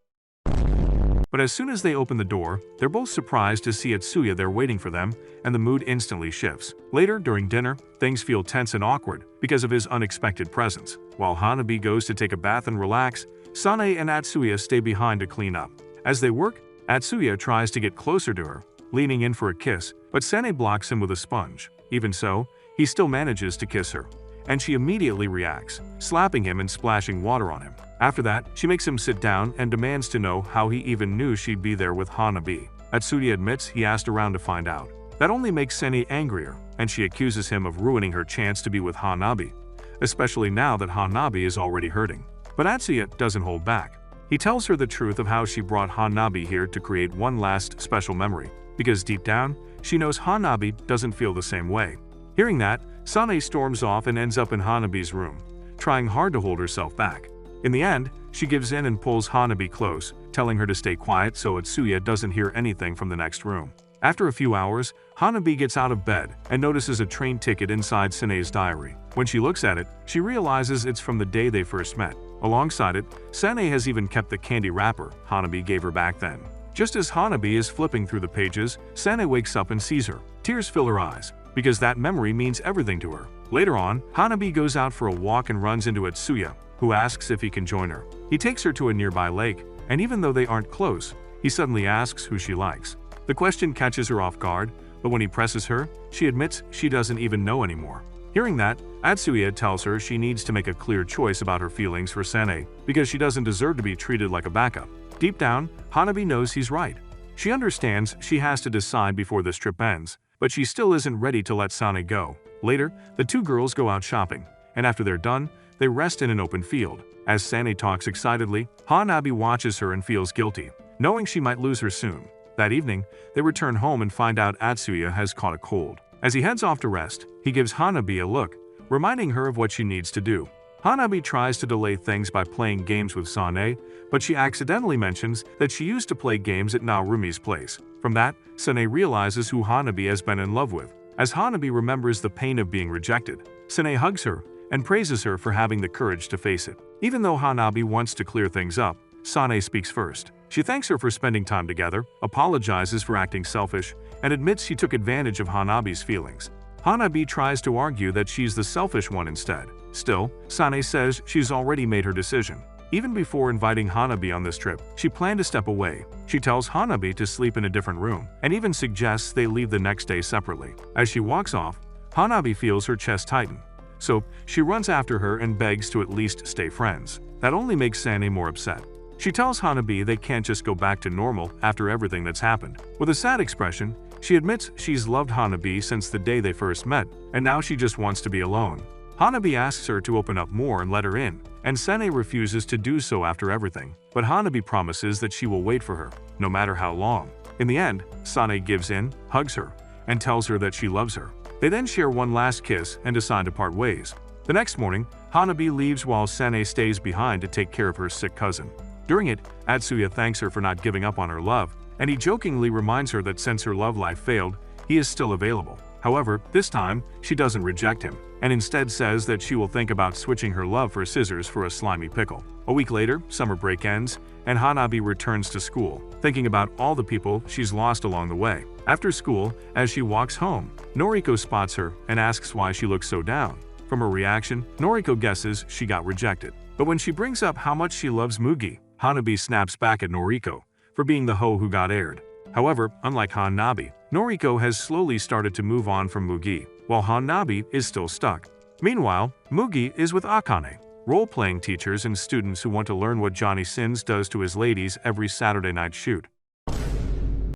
But as soon as they open the door, they're both surprised to see Atsuya there waiting for them, and the mood instantly shifts. Later, during dinner, things feel tense and awkward because of his unexpected presence. While Hanabi goes to take a bath and relax, Sanae and Atsuya stay behind to clean up. As they work, Atsuya tries to get closer to her, leaning in for a kiss, but Sanae blocks him with a sponge. Even so, he still manages to kiss her, and she immediately reacts, slapping him and splashing water on him. After that, she makes him sit down and demands to know how he even knew she'd be there with Hanabi. Atsuya admits he asked around to find out. That only makes Sanae angrier, and she accuses him of ruining her chance to be with Hanabi, especially now that Hanabi is already hurting. But Atsuya doesn't hold back. He tells her the truth of how she brought Hanabi here to create one last special memory, because deep down, she knows Hanabi doesn't feel the same way. Hearing that, Sanae storms off and ends up in Hanabi's room, trying hard to hold herself back. In the end, she gives in and pulls Hanabi close, telling her to stay quiet so Atsuya doesn't hear anything from the next room. After a few hours, Hanabi gets out of bed and notices a train ticket inside Sanae's diary. When she looks at it, she realizes it's from the day they first met. Alongside it, Sanae has even kept the candy wrapper Hanabi gave her back then. Just as Hanabi is flipping through the pages, Sanae wakes up and sees her. Tears fill her eyes, because that memory means everything to her. Later on, Hanabi goes out for a walk and runs into Atsuya, who asks if he can join her. He takes her to a nearby lake, and even though they aren't close, he suddenly asks who she likes. The question catches her off guard, but when he presses her, she admits she doesn't even know anymore. Hearing that, Atsuya tells her she needs to make a clear choice about her feelings for Sanae, because she doesn't deserve to be treated like a backup. Deep down, Hanabi knows he's right. She understands she has to decide before this trip ends, but she still isn't ready to let Sanae go. Later, the two girls go out shopping, and after they're done, they rest in an open field. As Sanae talks excitedly, Hanabi watches her and feels guilty, knowing she might lose her soon. That evening, they return home and find out Atsuya has caught a cold. As he heads off to rest, he gives Hanabi a look, reminding her of what she needs to do. Hanabi tries to delay things by playing games with Sanae, but she accidentally mentions that she used to play games at Naorumi's place. From that, Sanae realizes who Hanabi has been in love with. As Hanabi remembers the pain of being rejected, Sanae hugs her and praises her for having the courage to face it. Even though Hanabi wants to clear things up, Sanae speaks first. She thanks her for spending time together, apologizes for acting selfish, and admits she took advantage of Hanabi's feelings. Hanabi tries to argue that she's the selfish one instead. Still, Sanae says she's already made her decision. Even before inviting Hanabi on this trip, she planned to step away. She tells Hanabi to sleep in a different room, and even suggests they leave the next day separately. As she walks off, Hanabi feels her chest tighten. So, she runs after her and begs to at least stay friends. That only makes Sanae more upset. She tells Hanabi they can't just go back to normal after everything that's happened. With a sad expression, she admits she's loved Hanabi since the day they first met, and now she just wants to be alone. Hanabi asks her to open up more and let her in, and Sanae refuses to do so after everything, but Hanabi promises that she will wait for her, no matter how long. In the end, Sanae gives in, hugs her, and tells her that she loves her. They then share one last kiss and decide to part ways. The next morning, Hanabi leaves while Sanae stays behind to take care of her sick cousin. During it, Atsuya thanks her for not giving up on her love, and he jokingly reminds her that since her love life failed, he is still available. However, this time, she doesn't reject him, and instead says that she will think about switching her love for scissors for a slimy pickle. A week later, summer break ends, and Hanabi returns to school, thinking about all the people she's lost along the way. After school, as she walks home, Noriko spots her and asks why she looks so down. From her reaction, Noriko guesses she got rejected. But when she brings up how much she loves Mugi, Hanabi snaps back at Noriko for being the hoe who got aired. However, unlike Hanabi, Noriko has slowly started to move on from Mugi, while Hanabi is still stuck. Meanwhile, Mugi is with Akane, role-playing teachers and students who want to learn what Johnny Sins does to his ladies every Saturday night shoot.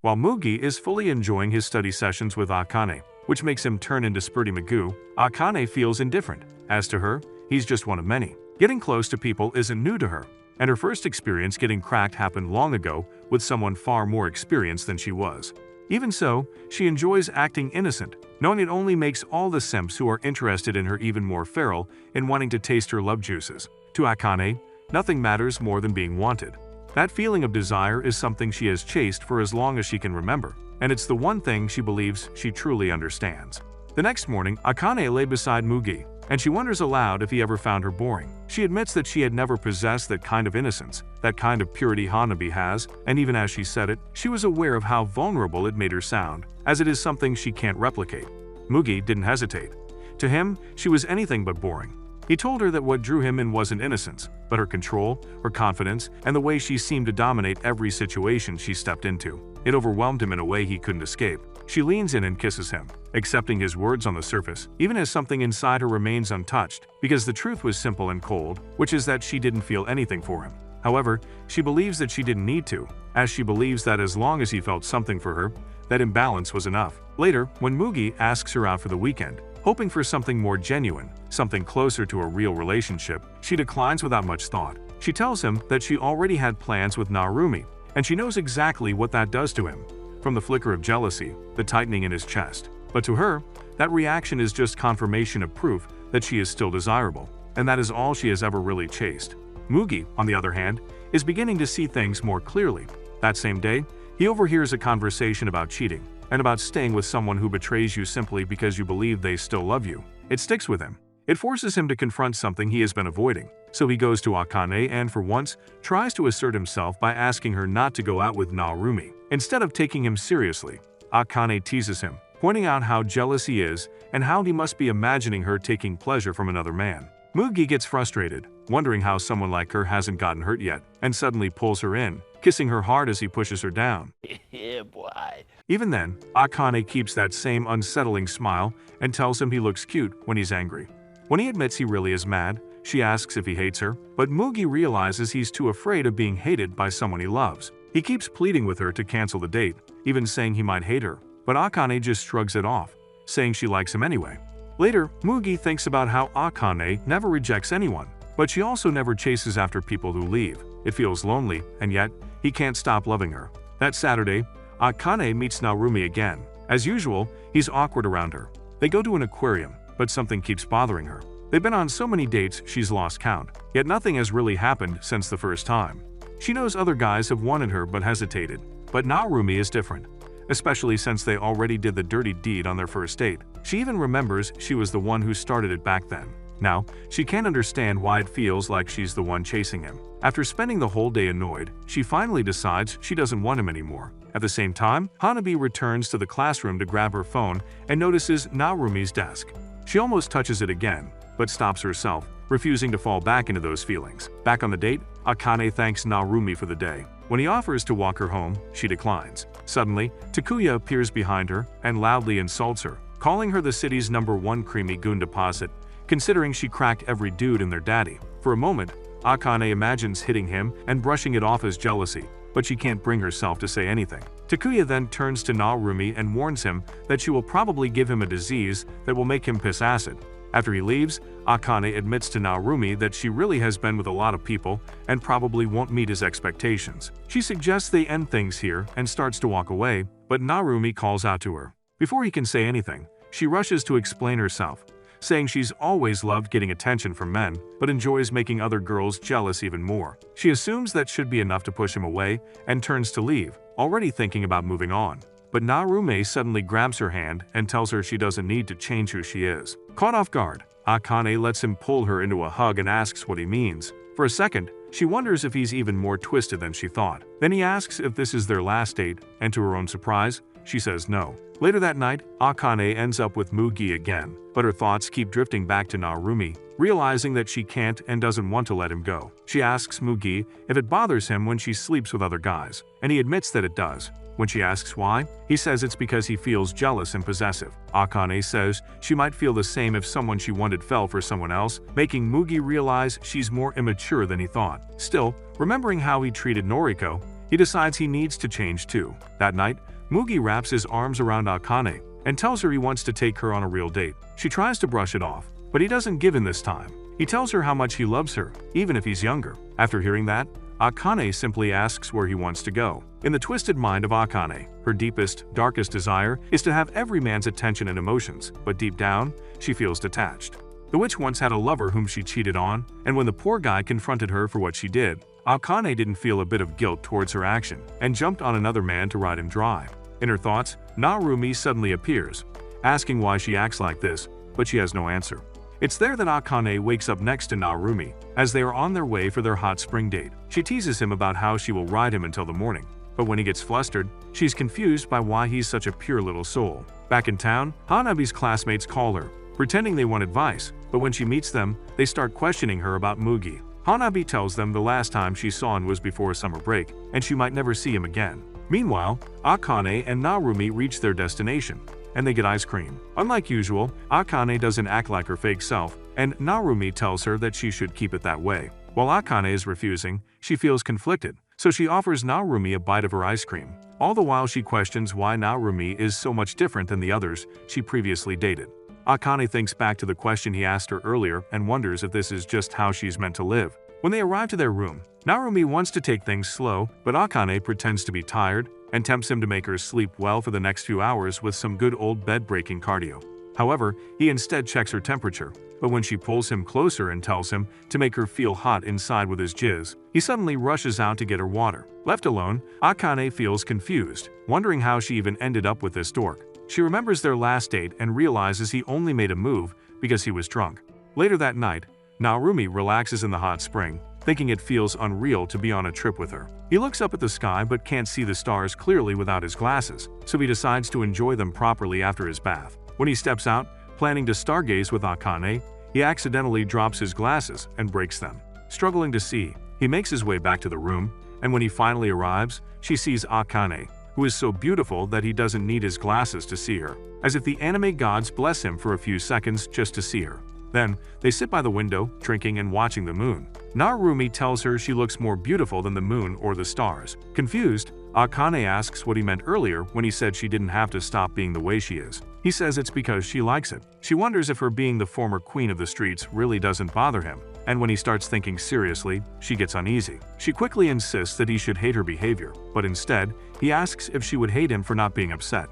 While Mugi is fully enjoying his study sessions with Akane, which makes him turn into Spurty Magoo, Akane feels indifferent. As to her, he's just one of many. Getting close to people isn't new to her, and her first experience getting cracked happened long ago with someone far more experienced than she was. Even so, she enjoys acting innocent, knowing it only makes all the simps who are interested in her even more feral in wanting to taste her love juices. To Akane, nothing matters more than being wanted. That feeling of desire is something she has chased for as long as she can remember, and it's the one thing she believes she truly understands. The next morning, Akane lay beside Mugi, and she wonders aloud if he ever found her boring. She admits that she had never possessed that kind of innocence, that kind of purity Hanabi has, and even as she said it, she was aware of how vulnerable it made her sound, as it is something she can't replicate. Mugi didn't hesitate. To him, she was anything but boring. He told her that what drew him in wasn't innocence, but her control, her confidence, and the way she seemed to dominate every situation she stepped into. It overwhelmed him in a way he couldn't escape. She leans in and kisses him, accepting his words on the surface, even as something inside her remains untouched, because the truth was simple and cold, which is that she didn't feel anything for him. However, she believes that she didn't need to, as she believes that as long as he felt something for her, that imbalance was enough. Later, when Mugi asks her out for the weekend, hoping for something more genuine, something closer to a real relationship, she declines without much thought. She tells him that she already had plans with Narumi, and she knows exactly what that does to him. From the flicker of jealousy, the tightening in his chest. But to her, that reaction is just confirmation of proof that she is still desirable, and that is all she has ever really chased. Mugi, on the other hand, is beginning to see things more clearly. That same day, he overhears a conversation about cheating, and about staying with someone who betrays you simply because you believe they still love you. It sticks with him. It forces him to confront something he has been avoiding. So he goes to Akane and, for once, tries to assert himself by asking her not to go out with Narumi. Instead of taking him seriously, Akane teases him, pointing out how jealous he is and how he must be imagining her taking pleasure from another man. Mugi gets frustrated, wondering how someone like her hasn't gotten hurt yet, and suddenly pulls her in, kissing her hard as he pushes her down. Yeah, boy. Even then, Akane keeps that same unsettling smile and tells him he looks cute when he's angry. When he admits he really is mad, she asks if he hates her, but Mugi realizes he's too afraid of being hated by someone he loves. He keeps pleading with her to cancel the date, even saying he might hate her, but Akane just shrugs it off, saying she likes him anyway. Later, Mugi thinks about how Akane never rejects anyone, but she also never chases after people who leave. It feels lonely, and yet, he can't stop loving her. That Saturday, Akane meets Narumi again. As usual, he's awkward around her. They go to an aquarium, but something keeps bothering her. They've been on so many dates she's lost count, yet nothing has really happened since the first time. She knows other guys have wanted her but hesitated, but Narumi is different, especially since they already did the dirty deed on their first date. She even remembers she was the one who started it back then. Now, she can't understand why it feels like she's the one chasing him. After spending the whole day annoyed, she finally decides she doesn't want him anymore. At the same time, Hanabi returns to the classroom to grab her phone and notices Narumi's desk. She almost touches it again, but stops herself, refusing to fall back into those feelings. Back on the date, Akane thanks Narumi for the day. When he offers to walk her home, she declines. Suddenly, Takuya appears behind her and loudly insults her, calling her the city's #1 creamy goon deposit, considering she cracked every dude in their daddy. For a moment, Akane imagines hitting him and brushing it off as jealousy, but she can't bring herself to say anything. Takuya then turns to Narumi and warns him that she will probably give him a disease that will make him piss acid. After he leaves, Akane admits to Narumi that she really has been with a lot of people and probably won't meet his expectations. She suggests they end things here and starts to walk away, but Narumi calls out to her. Before he can say anything, she rushes to explain herself, saying she's always loved getting attention from men, but enjoys making other girls jealous even more. She assumes that should be enough to push him away and turns to leave, already thinking about moving on. But Narumi suddenly grabs her hand and tells her she doesn't need to change who she is. Caught off guard, Akane lets him pull her into a hug and asks what he means. For a second, she wonders if he's even more twisted than she thought. Then he asks if this is their last date, and to her own surprise, she says no. Later that night, Akane ends up with Mugi again, but her thoughts keep drifting back to Narumi, realizing that she can't and doesn't want to let him go. She asks Mugi if it bothers him when she sleeps with other guys, and he admits that it does. When she asks why, he says it's because he feels jealous and possessive. Akane says she might feel the same if someone she wanted fell for someone else, making Mugi realize she's more immature than he thought. Still, remembering how he treated Noriko, he decides he needs to change too. That night, Mugi wraps his arms around Akane and tells her he wants to take her on a real date. She tries to brush it off, but he doesn't give in this time. He tells her how much he loves her, even if he's younger. After hearing that, Akane simply asks where he wants to go. In the twisted mind of Akane, her deepest, darkest desire is to have every man's attention and emotions, but deep down, she feels detached. The witch once had a lover whom she cheated on, and when the poor guy confronted her for what she did, Akane didn't feel a bit of guilt towards her action and jumped on another man to ride and drive. In her thoughts, Narumi suddenly appears, asking why she acts like this, but she has no answer. It's there that Akane wakes up next to Narumi as they are on their way for their hot spring date. She teases him about how she will ride him until the morning, but when he gets flustered, she's confused by why he's such a pure little soul. Back in town, Hanabi's classmates call her, pretending they want advice, but when she meets them, they start questioning her about Mugi. Hanabi tells them the last time she saw him was before summer break, and she might never see him again. Meanwhile, Akane and Narumi reach their destination, and they get ice cream. Unlike usual, Akane doesn't act like her fake self, and Narumi tells her that she should keep it that way. While Akane is refusing, she feels conflicted, so she offers Narumi a bite of her ice cream. All the while she questions why Narumi is so much different than the others she previously dated. Akane thinks back to the question he asked her earlier and wonders if this is just how she's meant to live. When they arrive to their room, Narumi wants to take things slow, but Akane pretends to be tired and tempts him to make her sleep well for the next few hours with some good old bed-breaking cardio. However, he instead checks her temperature, but when she pulls him closer and tells him to make her feel hot inside with his jizz, he suddenly rushes out to get her water. Left alone, Akane feels confused, wondering how she even ended up with this dork. She remembers their last date and realizes he only made a move because he was drunk. Later that night, Narumi relaxes in the hot spring, thinking it feels unreal to be on a trip with her. He looks up at the sky but can't see the stars clearly without his glasses, so he decides to enjoy them properly after his bath. When he steps out, planning to stargaze with Akane, he accidentally drops his glasses and breaks them. Struggling to see, he makes his way back to the room, and when he finally arrives, she sees Akane, who is so beautiful that he doesn't need his glasses to see her, as if the anime gods bless him for a few seconds just to see her. Then, they sit by the window, drinking and watching the moon. Narumi tells her she looks more beautiful than the moon or the stars. Confused, Akane asks what he meant earlier when he said she didn't have to stop being the way she is. He says it's because she likes it. She wonders if her being the former queen of the streets really doesn't bother him, and when he starts thinking seriously, she gets uneasy. She quickly insists that he should hate her behavior, but instead, he asks if she would hate him for not being upset.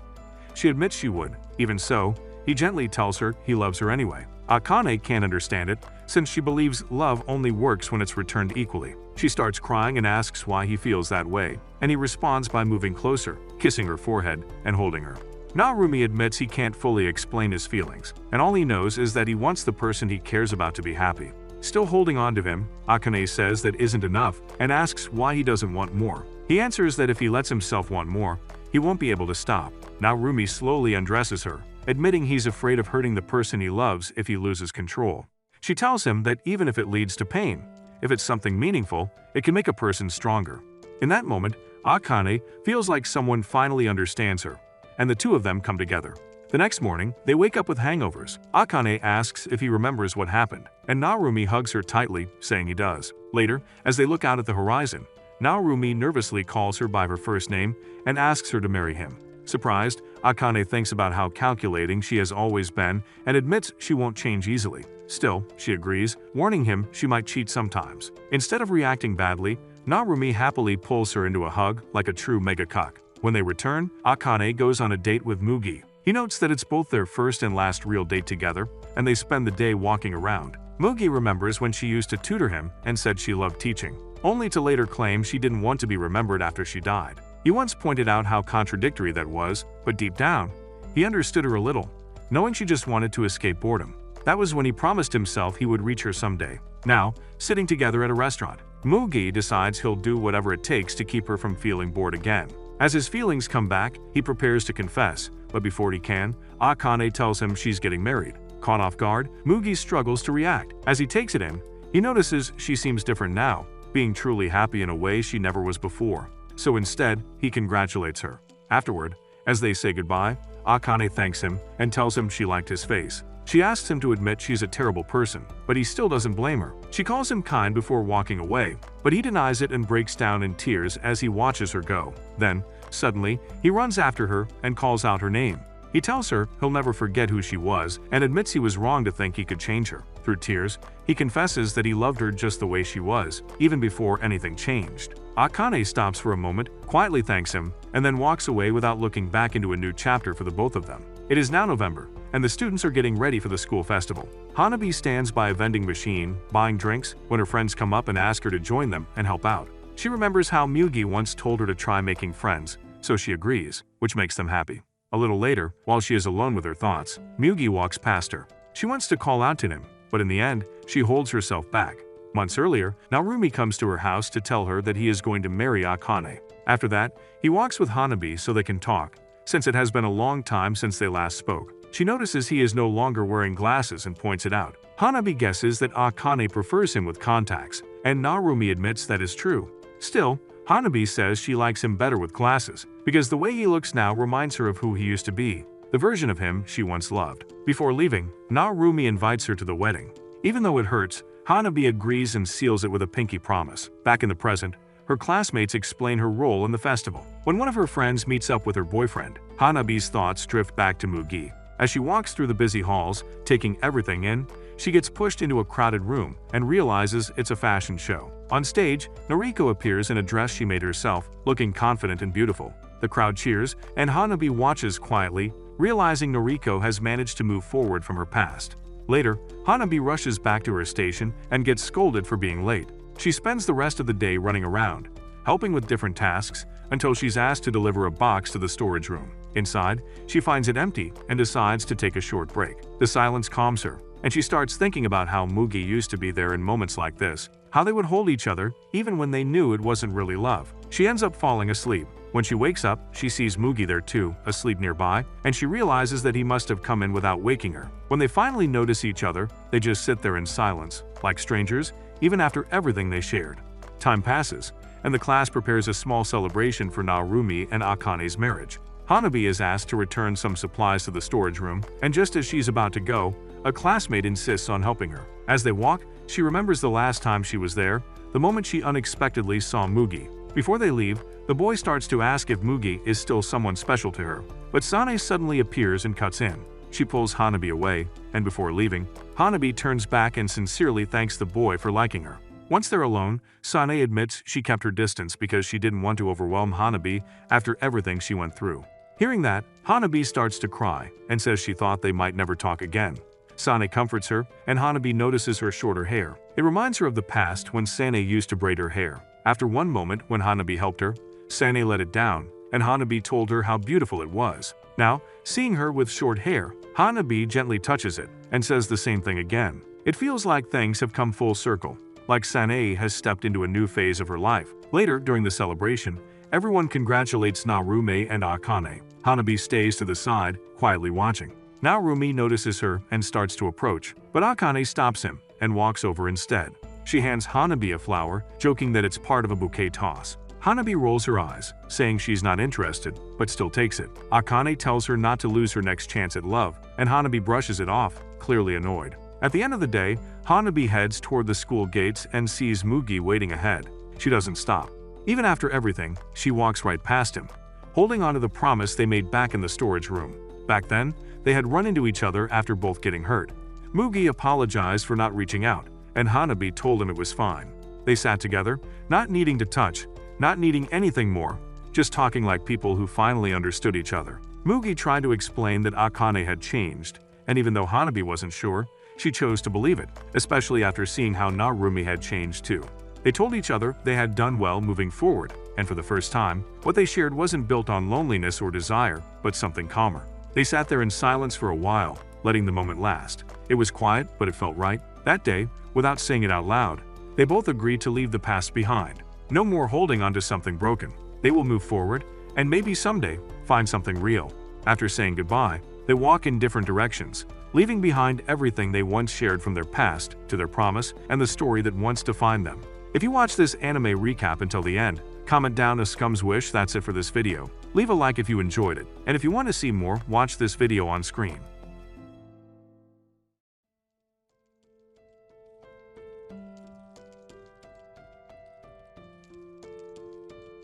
She admits she would. Even so, he gently tells her he loves her anyway. Akane can't understand it, since she believes love only works when it's returned equally. She starts crying and asks why he feels that way, and he responds by moving closer, kissing her forehead, and holding her. Narumi admits he can't fully explain his feelings, and all he knows is that he wants the person he cares about to be happy. Still holding on to him, Akane says that isn't enough and asks why he doesn't want more. He answers that if he lets himself want more, he won't be able to stop. Narumi slowly undresses her, admitting he's afraid of hurting the person he loves if he loses control. She tells him that even if it leads to pain, if it's something meaningful, it can make a person stronger. In that moment, Akane feels like someone finally understands her, and the two of them come together. The next morning, they wake up with hangovers. Akane asks if he remembers what happened, and Narumi hugs her tightly, saying he does. Later, as they look out at the horizon, Narumi nervously calls her by her first name and asks her to marry him. Surprised, Akane thinks about how calculating she has always been and admits she won't change easily. Still, she agrees, warning him she might cheat sometimes. Instead of reacting badly, Narumi happily pulls her into a hug like a true mega cock. When they return, Akane goes on a date with Mugi. He notes that it's both their first and last real date together, and they spend the day walking around. Mugi remembers when she used to tutor him and said she loved teaching, only to later claim she didn't want to be remembered after she died. He once pointed out how contradictory that was, but deep down, he understood her a little, knowing she just wanted to escape boredom. That was when he promised himself he would reach her someday. Now, sitting together at a restaurant, Mugi decides he'll do whatever it takes to keep her from feeling bored again. As his feelings come back, he prepares to confess, but before he can, Akane tells him she's getting married. Caught off guard, Mugi struggles to react. As he takes it in, he notices she seems different now, being truly happy in a way she never was before. So instead, he congratulates her. Afterward, as they say goodbye, Akane thanks him and tells him she liked his face. She asks him to admit she's a terrible person, but he still doesn't blame her. She calls him kind before walking away, but he denies it and breaks down in tears as he watches her go. Then, suddenly, he runs after her and calls out her name. He tells her he'll never forget who she was and admits he was wrong to think he could change her. Through tears, he confesses that he loved her just the way she was, even before anything changed. Akane stops for a moment, quietly thanks him, and then walks away without looking back into a new chapter for the both of them. It is now November, and the students are getting ready for the school festival. Hanabi stands by a vending machine, buying drinks, when her friends come up and ask her to join them and help out. She remembers how Mugi once told her to try making friends, so she agrees, which makes them happy. A little later, while she is alone with her thoughts, Mugi walks past her. She wants to call out to him, but in the end, she holds herself back. Months earlier, Narumi comes to her house to tell her that he is going to marry Akane. After that, he walks with Hanabi so they can talk, since it has been a long time since they last spoke. She notices he is no longer wearing glasses and points it out. Hanabi guesses that Akane prefers him with contacts, and Narumi admits that is true. Still, Hanabi says she likes him better with glasses, because the way he looks now reminds her of who he used to be, the version of him she once loved. Before leaving, Narumi invites her to the wedding. Even though it hurts, Hanabi agrees and seals it with a pinky promise. Back in the present, her classmates explain her role in the festival. When one of her friends meets up with her boyfriend, Hanabi's thoughts drift back to Mugi. As she walks through the busy halls, taking everything in, she gets pushed into a crowded room and realizes it's a fashion show. On stage, Noriko appears in a dress she made herself, looking confident and beautiful. The crowd cheers, and Hanabi watches quietly, realizing Noriko has managed to move forward from her past. Later, Hanabi rushes back to her station and gets scolded for being late. She spends the rest of the day running around, helping with different tasks, until she's asked to deliver a box to the storage room. Inside, she finds it empty and decides to take a short break. The silence calms her, and she starts thinking about how Mugi used to be there in moments like this, how they would hold each other even when they knew it wasn't really love. She ends up falling asleep. When she wakes up, she sees Mugi there too, asleep nearby, and she realizes that he must have come in without waking her. When they finally notice each other, they just sit there in silence, like strangers, even after everything they shared. Time passes, and the class prepares a small celebration for Narumi and Akane's marriage. Hanabi is asked to return some supplies to the storage room, and just as she's about to go, a classmate insists on helping her. As they walk, she remembers the last time she was there, the moment she unexpectedly saw Mugi. Before they leave, the boy starts to ask if Mugi is still someone special to her, but Sanae suddenly appears and cuts in. She pulls Hanabi away, and before leaving, Hanabi turns back and sincerely thanks the boy for liking her. Once they're alone, Sanae admits she kept her distance because she didn't want to overwhelm Hanabi after everything she went through. Hearing that, Hanabi starts to cry and says she thought they might never talk again. Sanae comforts her, and Hanabi notices her shorter hair. It reminds her of the past when Sanae used to braid her hair. After one moment when Hanabi helped her, Sanae let it down, and Hanabi told her how beautiful it was. Now, seeing her with short hair, Hanabi gently touches it and says the same thing again. It feels like things have come full circle, like Sanae has stepped into a new phase of her life. Later, during the celebration, everyone congratulates Narumi and Akane. Hanabi stays to the side, quietly watching. Narumi notices her and starts to approach, but Akane stops him and walks over instead. She hands Hanabi a flower, joking that it's part of a bouquet toss. Hanabi rolls her eyes, saying she's not interested, but still takes it. Akane tells her not to lose her next chance at love, and Hanabi brushes it off, clearly annoyed. At the end of the day, Hanabi heads toward the school gates and sees Mugi waiting ahead. She doesn't stop. Even after everything, she walks right past him, holding on to the promise they made back in the storage room. Back then, they had run into each other after both getting hurt. Mugi apologized for not reaching out, and Hanabi told him it was fine. They sat together, not needing to touch, not needing anything more, just talking like people who finally understood each other. Mugi tried to explain that Akane had changed, and even though Hanabi wasn't sure, she chose to believe it, especially after seeing how Narumi had changed too. They told each other they had done well moving forward, and for the first time, what they shared wasn't built on loneliness or desire, but something calmer. They sat there in silence for a while, letting the moment last. It was quiet, but it felt right. That day, without saying it out loud, they both agreed to leave the past behind. No more holding onto something broken. They will move forward, and maybe someday, find something real. After saying goodbye, they walk in different directions, leaving behind everything they once shared from their past to their promise and the story that once defined them. If you watch this anime recap until the end, comment down a scum's wish. That's it for this video. Leave a like if you enjoyed it, and if you want to see more, watch this video on screen.